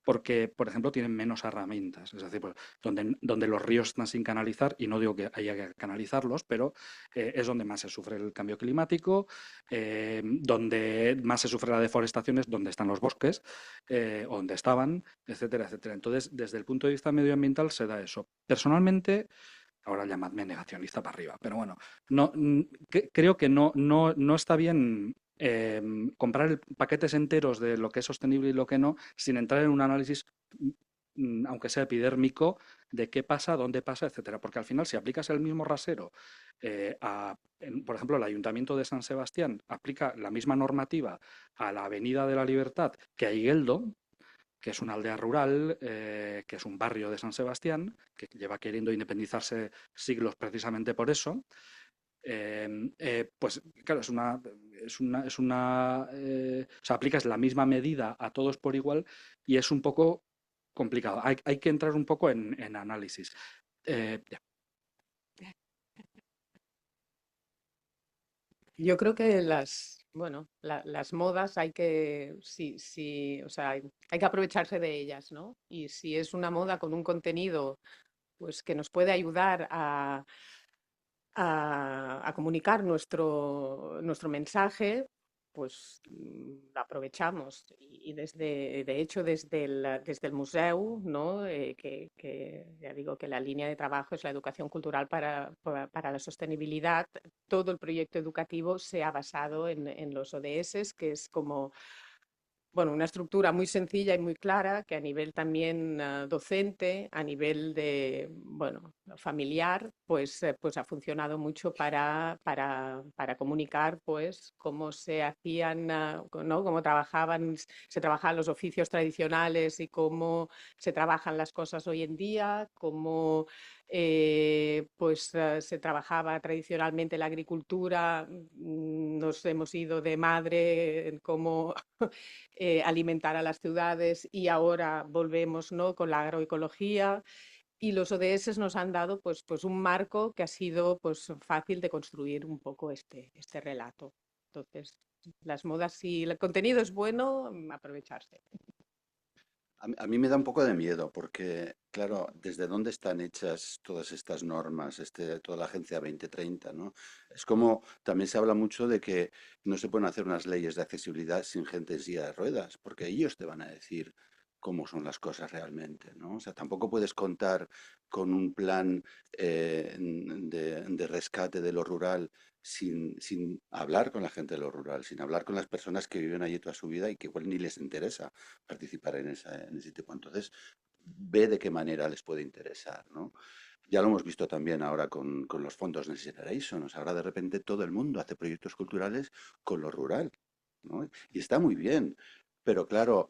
porque, por ejemplo, tienen menos herramientas. Es decir, pues, donde los ríos están sin canalizar, y no digo que haya que canalizarlos, pero es donde más se sufre el cambio climático, donde más se sufre la deforestación es donde están los bosques, o donde estaban, etcétera, etcétera. Entonces, desde el punto de vista medioambiental se da eso. Personalmente, ahora llamadme negacionista para arriba, pero bueno, creo que no está bien comprar paquetes enteros de lo que es sostenible y lo que no, sin entrar en un análisis, aunque sea epidérmico, de qué pasa, dónde pasa, etcétera. Porque al final, si aplicas el mismo rasero, por ejemplo, el Ayuntamiento de San Sebastián aplica la misma normativa a la Avenida de la Libertad que a Igueldo, que es una aldea rural, que es un barrio de San Sebastián, que lleva queriendo independizarse siglos precisamente por eso. Pues claro, o sea, aplicas la misma medida a todos por igual y es un poco complicado. Hay que entrar un poco en análisis. Ya. Yo creo que bueno, las modas hay que, sí, o sea, hay que aprovecharse de ellas, ¿no? Y si es una moda con un contenido, pues que nos puede ayudar a comunicar nuestro mensaje, pues lo aprovechamos. Y de hecho, desde el museo, ¿no? Que ya digo que la línea de trabajo es la educación cultural para la sostenibilidad, todo el proyecto educativo se ha basado en los ODS, que es como bueno, una estructura muy sencilla y muy clara que a nivel también docente, a nivel de, bueno, familiar, pues ha funcionado mucho para comunicar pues cómo se hacían, ¿no? Cómo se trabajaban los oficios tradicionales y cómo se trabajan las cosas hoy en día, cómo se trabajaba tradicionalmente la agricultura, nos hemos ido de madre en cómo alimentar a las ciudades y ahora volvemos, ¿no? Con la agroecología y los ODS nos han dado pues un marco que ha sido pues fácil de construir un poco este relato. Entonces, las modas, si el contenido es bueno, aprovecharse. A mí me da un poco de miedo porque, claro, ¿desde dónde están hechas todas estas normas, toda la Agencia 2030, ¿no? Es como, también se habla mucho de que no se pueden hacer unas leyes de accesibilidad sin gente en silla de ruedas, porque ellos te van a decir cómo son las cosas realmente, ¿no? O sea, tampoco puedes contar con un plan de rescate de lo rural sin hablar con la gente de lo rural, sin hablar con las personas que viven allí toda su vida y que igual ni les interesa participar en ese tipo. Entonces, ve de qué manera les puede interesar, ¿no? Ya lo hemos visto también ahora con los fondos Next Generation. O sea, ahora de repente todo el mundo hace proyectos culturales con lo rural, ¿no? Y está muy bien. Pero claro,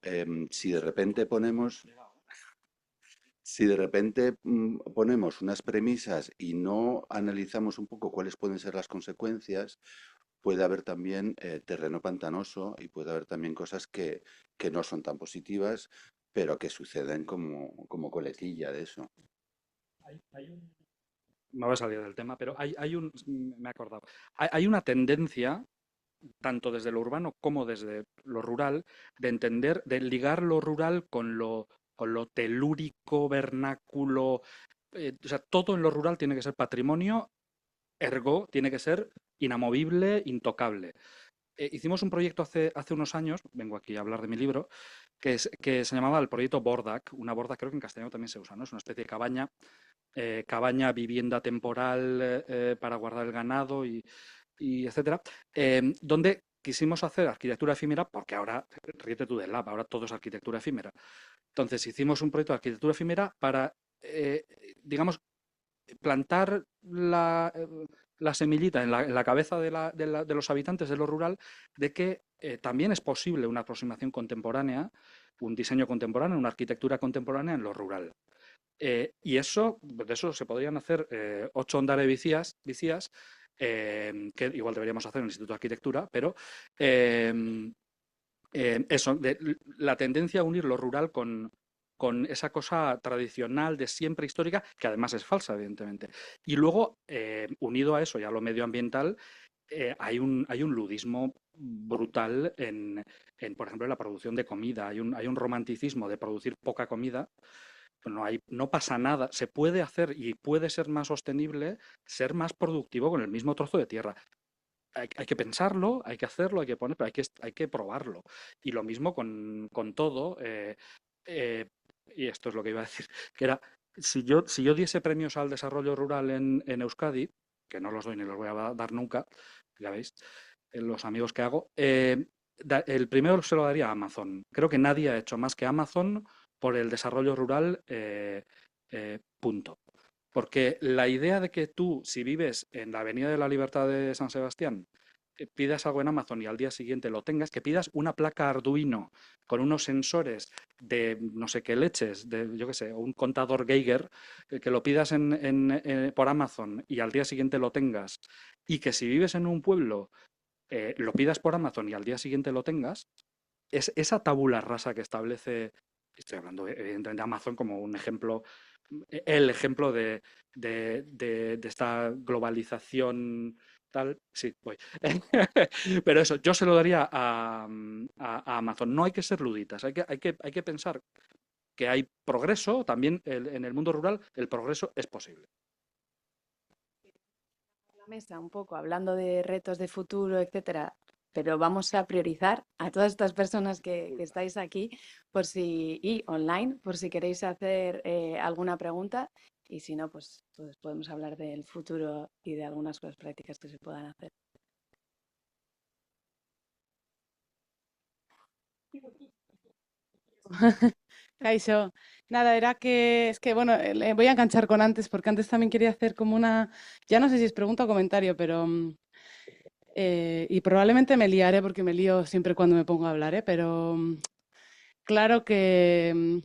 si de repente ponemos unas premisas y no analizamos un poco cuáles pueden ser las consecuencias, puede haber también terreno pantanoso y puede haber también cosas que no son tan positivas, pero que suceden como coletilla de eso. Me voy a salir del tema, pero me he acordado, hay una tendencia, tanto desde lo urbano como desde lo rural, de entender, de ligar lo rural con lo telúrico, vernáculo, o sea, todo en lo rural tiene que ser patrimonio, ergo tiene que ser inamovible, intocable. Hicimos un proyecto hace unos años, vengo aquí a hablar de mi libro, que se llamaba el proyecto Bordak. Una borda creo que en castellano también se usa, ¿no? Es una especie de cabaña, vivienda temporal para guardar el ganado y etcétera, donde quisimos hacer arquitectura efímera, porque ahora, ríete tú del lab, ahora todo es arquitectura efímera. Entonces hicimos un proyecto de arquitectura efímera para, digamos, plantar la semillita en la cabeza de los habitantes de lo rural de que también es posible una aproximación contemporánea, un diseño contemporáneo, una arquitectura contemporánea en lo rural. Y de eso se podrían hacer 8 ondares vicías, que igual deberíamos hacer en el Instituto de Arquitectura, pero eso, la tendencia a unir lo rural con esa cosa tradicional de siempre histórica, que además es falsa, evidentemente. Y luego, unido a eso y a lo medioambiental, hay un ludismo brutal por ejemplo, en la producción de comida. Hay un romanticismo de producir poca comida. No pasa nada. Se puede hacer y puede ser más sostenible, ser más productivo con el mismo trozo de tierra. Hay que pensarlo, hay que hacerlo, hay que poner, pero hay que probarlo. Y lo mismo con todo. Y esto es lo que iba a decir, que era, si yo diese premios al desarrollo rural en Euskadi, que no los doy ni los voy a dar nunca, ya veis, los amigos que hago, el primero se lo daría a Amazon. Creo que nadie ha hecho más que Amazon por el desarrollo rural, punto. Porque la idea de que tú, si vives en la Avenida de la Libertad de San Sebastián, pidas algo en Amazon y al día siguiente lo tengas, que pidas una placa Arduino con unos sensores de no sé qué leches, de yo qué sé, o un contador Geiger, que lo pidas por Amazon y al día siguiente lo tengas, y que si vives en un pueblo lo pidas por Amazon y al día siguiente lo tengas, es esa tabula rasa que establece, estoy hablando evidentemente de Amazon como un ejemplo, el ejemplo de esta globalización tal, sí, voy. Pero eso, yo se lo daría a Amazon. No hay que ser luditas, hay que pensar que hay progreso, también en el mundo rural el progreso es posible. La mesa un poco hablando de retos de futuro, etcétera, pero vamos a priorizar a todas estas personas que estáis aquí y online, por si queréis hacer alguna pregunta, y si no, pues podemos hablar del futuro y de algunas cosas prácticas que se puedan hacer. Kaixo, nada, es que, bueno, le voy a enganchar con antes, porque antes también quería hacer como ya no sé si es pregunta o comentario, pero, y probablemente me liaré porque me lío siempre cuando me pongo a hablar, pero claro que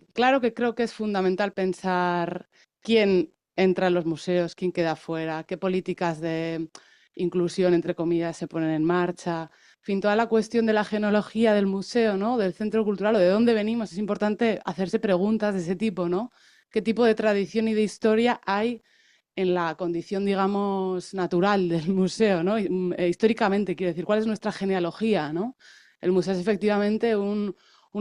creo que es fundamental pensar quién entra en los museos, quién queda fuera, qué políticas de inclusión, entre comillas, se ponen en marcha. En fin, toda la cuestión de la genealogía del museo, ¿no? Del centro cultural o de dónde venimos, es importante hacerse preguntas de ese tipo, ¿no? ¿Qué tipo de tradición y de historia hay en la condición, digamos, natural del museo, ¿no? Históricamente, quiero decir, ¿cuál es nuestra genealogía, ¿no? El museo es efectivamente un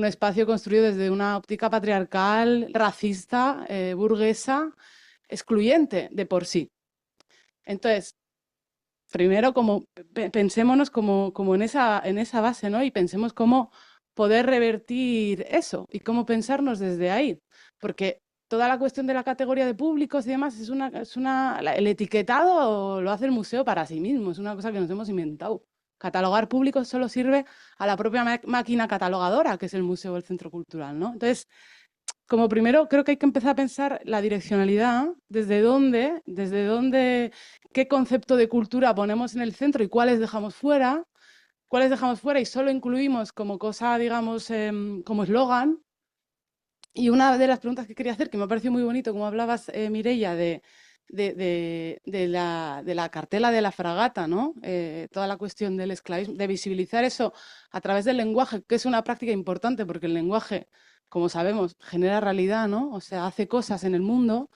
espacio construido desde una óptica patriarcal, racista, burguesa, excluyente de por sí. Entonces, primero, pensémonos como en esa base, ¿no? Y pensemos cómo poder revertir eso y cómo pensarnos desde ahí. Porque toda la cuestión de la categoría de públicos y demás el etiquetado lo hace el museo para sí mismo, es una cosa que nos hemos inventado. Catalogar públicos solo sirve a la propia máquina catalogadora, que es el museo o el centro cultural, ¿no? Entonces, como primero, creo que hay que empezar a pensar la direccionalidad, desde dónde, qué concepto de cultura ponemos en el centro y cuáles dejamos fuera y solo incluimos como cosa, digamos, como eslogan. Y una de las preguntas que quería hacer, que me ha parecido muy bonito, como hablabas, Mireia, de la cartela de la fragata, ¿no? Toda la cuestión del esclavismo, de visibilizar eso a través del lenguaje, que es una práctica importante, porque el lenguaje, como sabemos, genera realidad, ¿no? O sea, hace cosas en el mundo,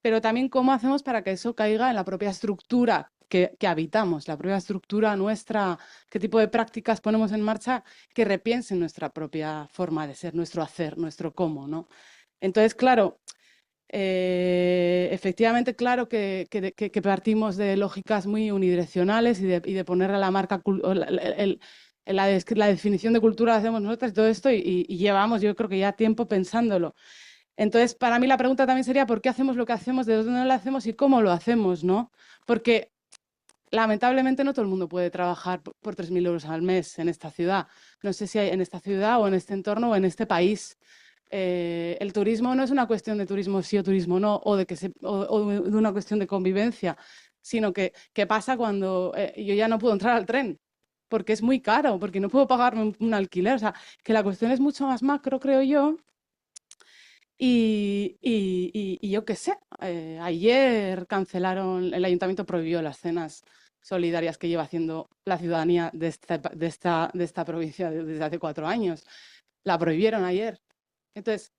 pero también cómo hacemos para que eso caiga en la propia estructura que habitamos, la propia estructura nuestra, qué tipo de prácticas ponemos en marcha que repiensen nuestra propia forma de ser, nuestro hacer, nuestro cómo, ¿no? Entonces, claro, efectivamente, claro que partimos de lógicas muy unidireccionales y de ponerle la marca, la definición de cultura la hacemos nosotras y todo esto, y llevamos, yo creo que ya tiempo pensándolo. Entonces, para mí la pregunta también sería ¿por qué hacemos lo que hacemos, de dónde lo hacemos y cómo lo hacemos, ¿no? Porque lamentablemente no todo el mundo puede trabajar por 3.000 euros al mes en esta ciudad. No sé si hay en esta ciudad o en este entorno o en este país. El turismo no es una cuestión de turismo sí o turismo no, o de una cuestión de convivencia, sino que pasa cuando yo ya no puedo entrar al tren, porque es muy caro, porque no puedo pagarme un alquiler. O sea, que la cuestión es mucho más macro, creo yo. Y yo qué sé, ayer cancelaron, el ayuntamiento prohibió las cenas solidarias que lleva haciendo la ciudadanía de esta provincia desde hace 4 años. La prohibieron ayer. Entonces,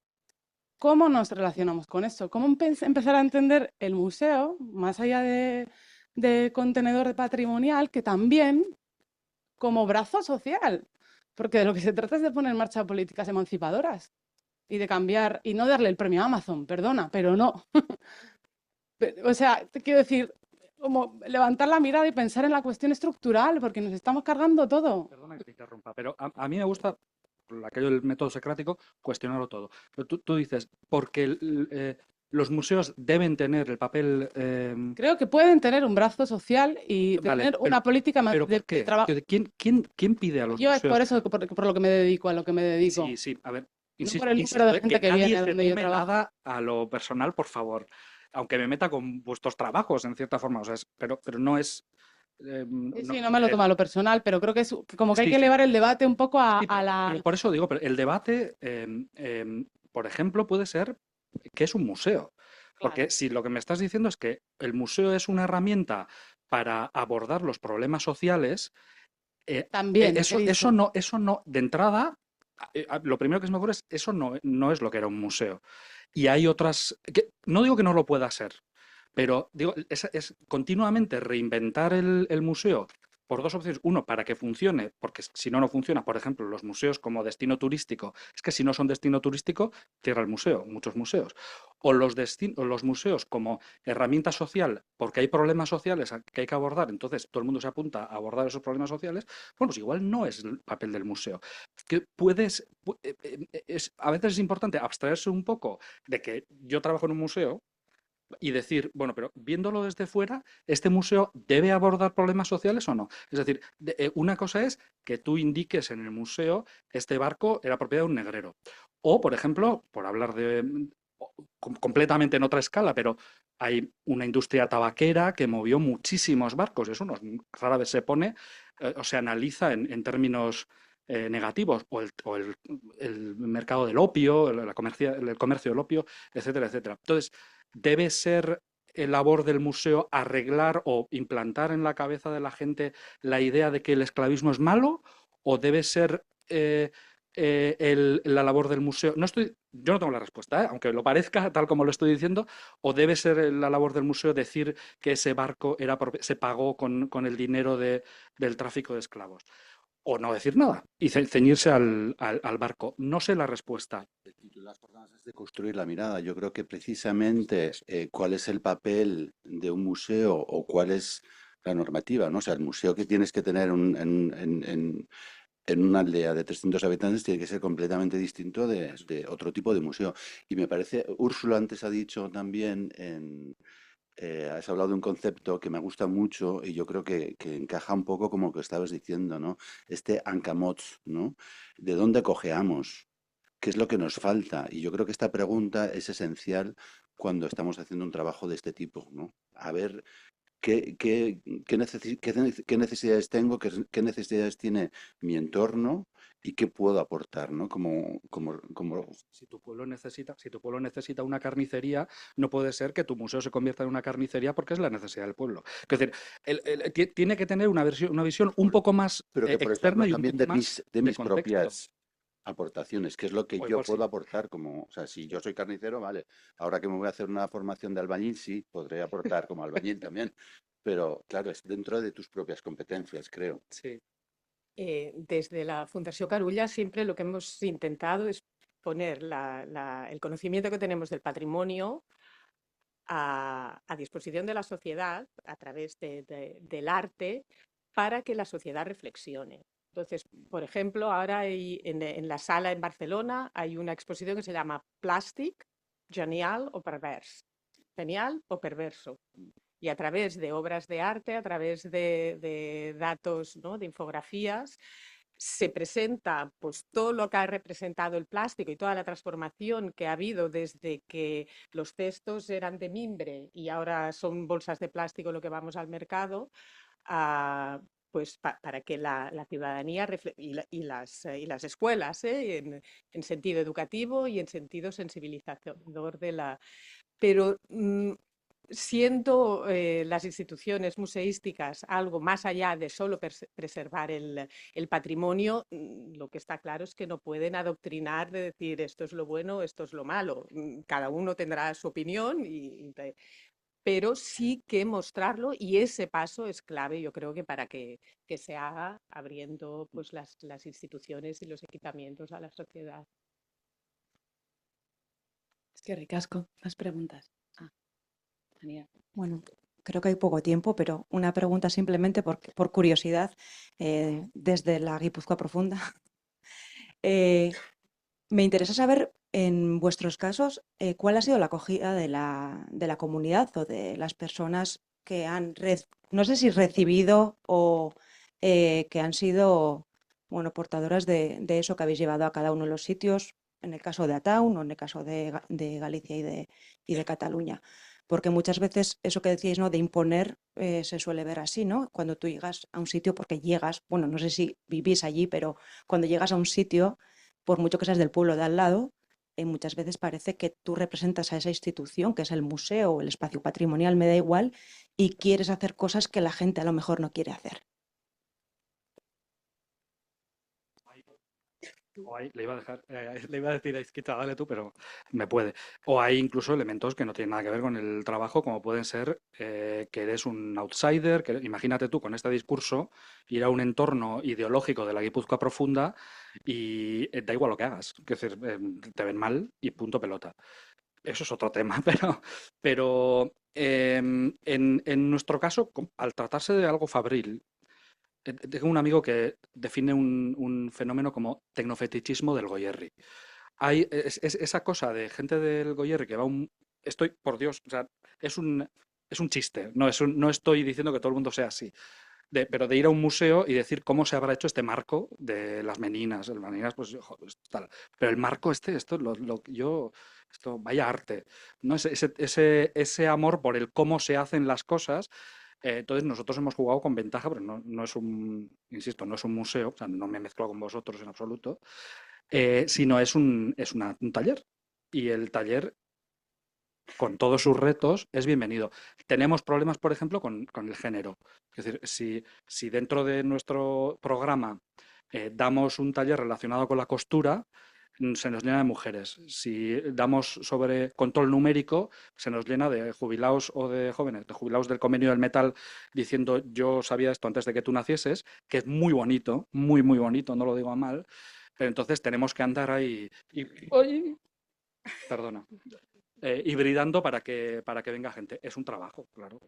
¿cómo nos relacionamos con eso? ¿Cómo empezar a entender el museo, más allá de contenedor patrimonial, que también como brazo social? Porque de lo que se trata es de poner en marcha políticas emancipadoras y de cambiar, y no darle el premio a Amazon, perdona, pero no. O sea, te quiero decir, como levantar la mirada y pensar en la cuestión estructural, porque nos estamos cargando todo. Perdona que te interrumpa, pero a mí me gusta, aquello del método socrático, cuestionarlo todo. Pero tú dices, porque los museos deben tener el papel... Creo que pueden tener un brazo social y Vale, tener una política ¿pero de por qué? trabajo. ¿Quién pide a los Yo es museos? por eso, por lo que me dedico, a lo que me dedico. Sí, sí, a ver, No insisto, por el número de gente que que viene nadie a se donde yo tome trabajo. nada a lo personal, por favor. Aunque me meta con vuestros trabajos, en cierta forma, o sea, pero no es... Sí, no me lo toma a lo personal, pero creo que es como que hay sí, que elevar el debate un poco a sí, pero la... por eso digo, pero el debate, por ejemplo, puede ser qué es un museo. Porque Claro, si lo que me estás diciendo es que el museo es una herramienta para abordar los problemas sociales, también, he dicho. eso no, de entrada, lo primero que se me ocurre es, eso no es lo que era un museo. Y hay otras, no digo que no lo pueda ser, pero digo, es continuamente reinventar el museo por dos opciones. Uno, para que funcione, porque si no, no funciona. Por ejemplo, los museos como destino turístico. Es que si no son destino turístico, cierra el museo, muchos museos. O los museos como herramienta social, porque hay problemas sociales que hay que abordar, entonces todo el mundo se apunta a abordar esos problemas sociales. Bueno, pues igual no es el papel del museo. Que a veces es importante abstraerse un poco de que yo trabajo en un museo y decir, bueno, pero viéndolo desde fuera, ¿este museo debe abordar problemas sociales o no? Es decir, una cosa es que tú indiques en el museo, este barco era propiedad de un negrero. O, por ejemplo, por hablar de completamente en otra escala, pero hay una industria tabaquera que movió muchísimos barcos. Eso rara vez se pone o se analiza en términos negativos, o el mercado del opio, el comercio del opio, etcétera, etcétera. Entonces, debe ser labor del museo arreglar o implantar en la cabeza de la gente la idea de que el esclavismo es malo, o debe ser la labor del museo. Yo no tengo la respuesta, aunque lo parezca tal como lo estoy diciendo, o debe ser la labor del museo decir que ese barco se pagó con el dinero del tráfico de esclavos. O no decir nada y ceñirse al barco. No sé la respuesta. Y las formas es de construir la mirada. Yo creo que precisamente cuál es el papel de un museo o cuál es la normativa, ¿no? O sea, el museo que tienes que tener en una aldea de 300 habitantes tiene que ser completamente distinto de otro tipo de museo. Y me parece, Úrsula antes ha dicho también, has hablado de un concepto que me gusta mucho y yo creo que encaja un poco como lo que estabas diciendo, ¿no? Este ancamots, ¿no? ¿De dónde cojeamos? ¿Qué es lo que nos falta? Y yo creo que esta pregunta es esencial cuando estamos haciendo un trabajo de este tipo, ¿no? A ver qué necesidades tengo, qué necesidades tiene mi entorno y qué puedo aportar, ¿no? Como Si tu pueblo necesita una carnicería, no puede ser que tu museo se convierta en una carnicería porque es la necesidad del pueblo. Es decir, tiene que tener una visión un poco más pero que por eso externa hablo y un también poco más de de mis contexto. propias aportaciones, que es lo que O yo igual sí. puedo aportar como, o sea, si yo soy carnicero, vale, ahora que me voy a hacer una formación de albañil, sí, podré aportar como albañil también, pero claro, es dentro de tus propias competencias, creo. Sí. Desde la Fundación Carulla siempre lo que hemos intentado es poner el conocimiento que tenemos del patrimonio a disposición de la sociedad a través del arte para que la sociedad reflexione. Entonces, por ejemplo, ahora en la sala en Barcelona hay una exposición que se llama Plàstic, genial o pervers. Genial o perverso. Y a través de obras de arte, a través de datos, ¿no?, de infografías, se presenta pues todo lo que ha representado el plástico y toda la transformación que ha habido desde que los cestos eran de mimbre y ahora son bolsas de plástico lo que vamos al mercado, pues para que la ciudadanía y las escuelas, en sentido educativo y en sentido sensibilizador de la... Pero siendo las instituciones museísticas algo más allá de solo preservar el patrimonio, lo que está claro es que no pueden adoctrinar de decir esto es lo bueno, esto es lo malo. Cada uno tendrá su opinión, pero sí que mostrarlo, y ese paso es clave, yo creo que para que se haga abriendo pues, las instituciones y los equipamientos a la sociedad. Es que ricasco. Más preguntas. Genial. Bueno, creo que hay poco tiempo, pero una pregunta simplemente por curiosidad, desde la Guipúzcoa profunda. Me interesa saber, en vuestros casos, cuál ha sido la acogida de la comunidad o de las personas que han, no sé si recibido o que han sido, bueno, portadoras de eso que habéis llevado a cada uno de los sitios, en el caso de Ataun o en el caso de Galicia y de Cataluña. Porque muchas veces eso que decíais, ¿no?, de imponer, se suele ver así, ¿no? Cuando tú llegas a un sitio, porque llegas, bueno, no sé si vivís allí, pero cuando llegas a un sitio, por mucho que seas del pueblo de al lado, muchas veces parece que tú representas a esa institución, que es el museo o el espacio patrimonial, me da igual, y quieres hacer cosas que la gente a lo mejor no quiere hacer. O hay, le iba a decir a Izquierda, dale tú, pero me puede. O hay incluso elementos que no tienen nada que ver con el trabajo, como pueden ser que eres un outsider, que imagínate tú con este discurso ir a un entorno ideológico de la Guipúzcoa profunda y da igual lo que hagas, es decir, te ven mal y punto pelota. Eso es otro tema, pero en nuestro caso, al tratarse de algo fabril, tengo un amigo que define un fenómeno como tecnofetichismo del Goyerri. Hay esa cosa de gente del Goyerri que va un... Estoy, por Dios, o sea, es un chiste, no estoy diciendo que todo el mundo sea así. Pero de ir a un museo y decir cómo se habrá hecho este marco de las meninas. Las meninas, pues, joder, tal. Pero el marco esto, vaya arte. ¿No? Ese amor por el cómo se hacen las cosas. Entonces nosotros hemos jugado con ventaja, pero no es insisto, no es un museo, o sea, no me mezclo con vosotros en absoluto, sino es un taller. Y el taller, con todos sus retos, es bienvenido. Tenemos problemas, por ejemplo, con el género. Es decir, si dentro de nuestro programa damos un taller relacionado con la costura, se nos llena de mujeres. Si damos sobre control numérico, se nos llena de jubilados o de jóvenes, de jubilados del convenio del metal, diciendo yo sabía esto antes de que tú nacieses, que es muy bonito, muy, muy bonito, no lo digo a mal, pero entonces tenemos que andar ahí ¡ay! Perdona. Hibridando para que venga gente. Es un trabajo, claro.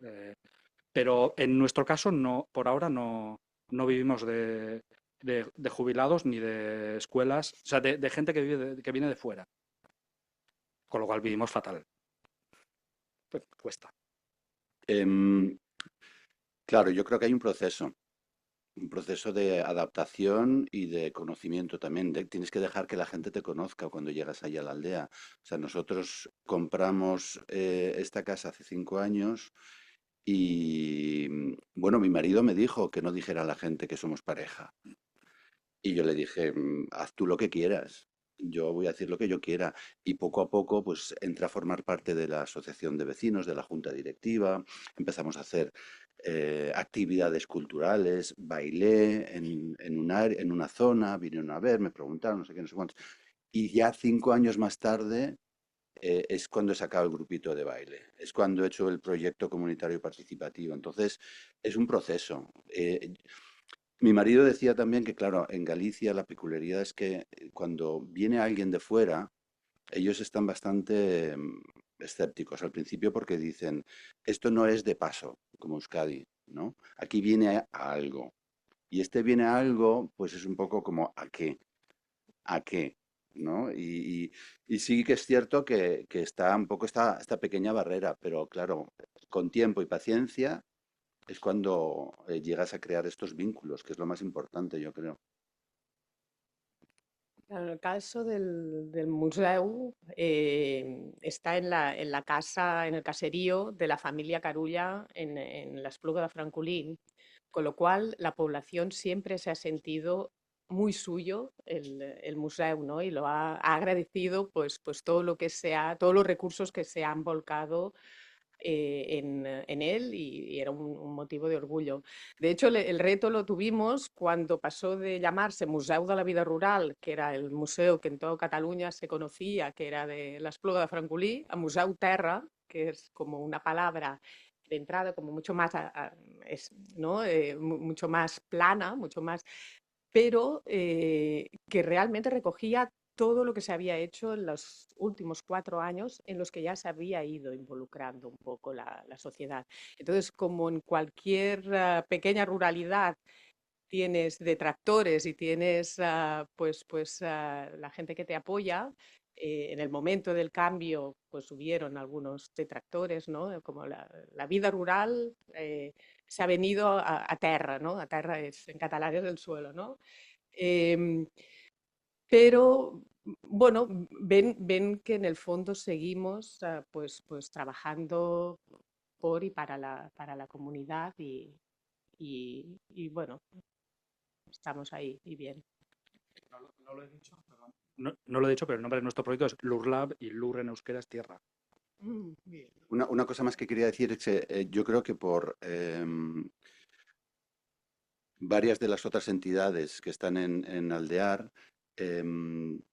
Pero en nuestro caso, no, por ahora no vivimos de de jubilados ni de escuelas, o sea, de gente que viene de fuera. Con lo cual vivimos fatal. Pues cuesta. Claro, yo creo que hay un proceso de adaptación y de conocimiento también. Tienes que dejar que la gente te conozca cuando llegas allá a la aldea. O sea, nosotros compramos esta casa hace 5 años y, bueno, mi marido me dijo que no dijera a la gente que somos pareja. Y yo le dije, haz tú lo que quieras. Yo voy a decir lo que yo quiera. Y poco a poco, pues entré a formar parte de la asociación de vecinos, de la junta directiva. Empezamos a hacer actividades culturales, bailé en una zona, vinieron a ver, me preguntaron, no sé qué, no sé cuántos. Y ya 5 años más tarde es cuando he sacado el grupito de baile, es cuando he hecho el proyecto comunitario participativo. Entonces, es un proceso. Mi marido decía también que, claro, en Galicia la peculiaridad es que cuando viene alguien de fuera, ellos están bastante escépticos al principio porque dicen, esto no es de paso, como Euskadi, ¿no? Aquí viene a algo. Y este viene a algo, pues es un poco como ¿a qué? ¿A qué? ¿No? Y sí que es cierto que está un poco esta pequeña barrera, pero claro, con tiempo y paciencia es cuando llegas a crear estos vínculos, que es lo más importante, yo creo. En el caso del museu, está en la casa, en el caserío de la familia Carulla en la Espluga de Francolí, con lo cual la población siempre se ha sentido muy suyo el museu, ¿no? Y lo ha agradecido pues todo lo que todos los recursos que se han volcado en él y era un motivo de orgullo. De hecho, el reto lo tuvimos cuando pasó de llamarse Museu de la Vida Rural, que era el museo que en toda Cataluña se conocía, que era de l'Espluga de Francolí, a Museu Terra, que es como una palabra de entrada como mucho más, ¿no? Mucho más plana, mucho más, pero que realmente recogía todo lo que se había hecho en los últimos 4 años en los que ya se había ido involucrando un poco la sociedad. Entonces, como en cualquier pequeña ruralidad tienes detractores y tienes la gente que te apoya, en el momento del cambio pues hubieron algunos detractores, ¿no? Como la vida rural se ha venido a terra, ¿no? A terra en catalán es el suelo, ¿no? Pero bueno, ven que en el fondo seguimos pues trabajando por y para la comunidad y bueno, estamos ahí y bien. No lo he dicho, perdón. No lo he dicho, pero el nombre de nuestro proyecto es Lurlab y Lur en euskera es tierra. Bien. Una cosa más que quería decir es que yo creo que por varias de las otras entidades que están en Aldear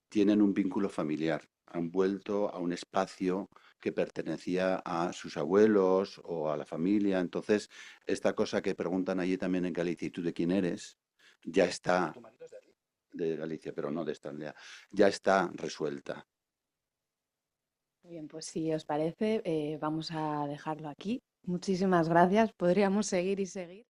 tienen un vínculo familiar. Han vuelto a un espacio que pertenecía a sus abuelos o a la familia. Entonces, esta cosa que preguntan allí también en Galicia, ¿y tú de quién eres? Ya está, ¿Tu marido es de aquí? de Galicia, pero no de esta aldea, ya está resuelta. Bien, pues si os parece, vamos a dejarlo aquí. Muchísimas gracias. Podríamos seguir y seguir.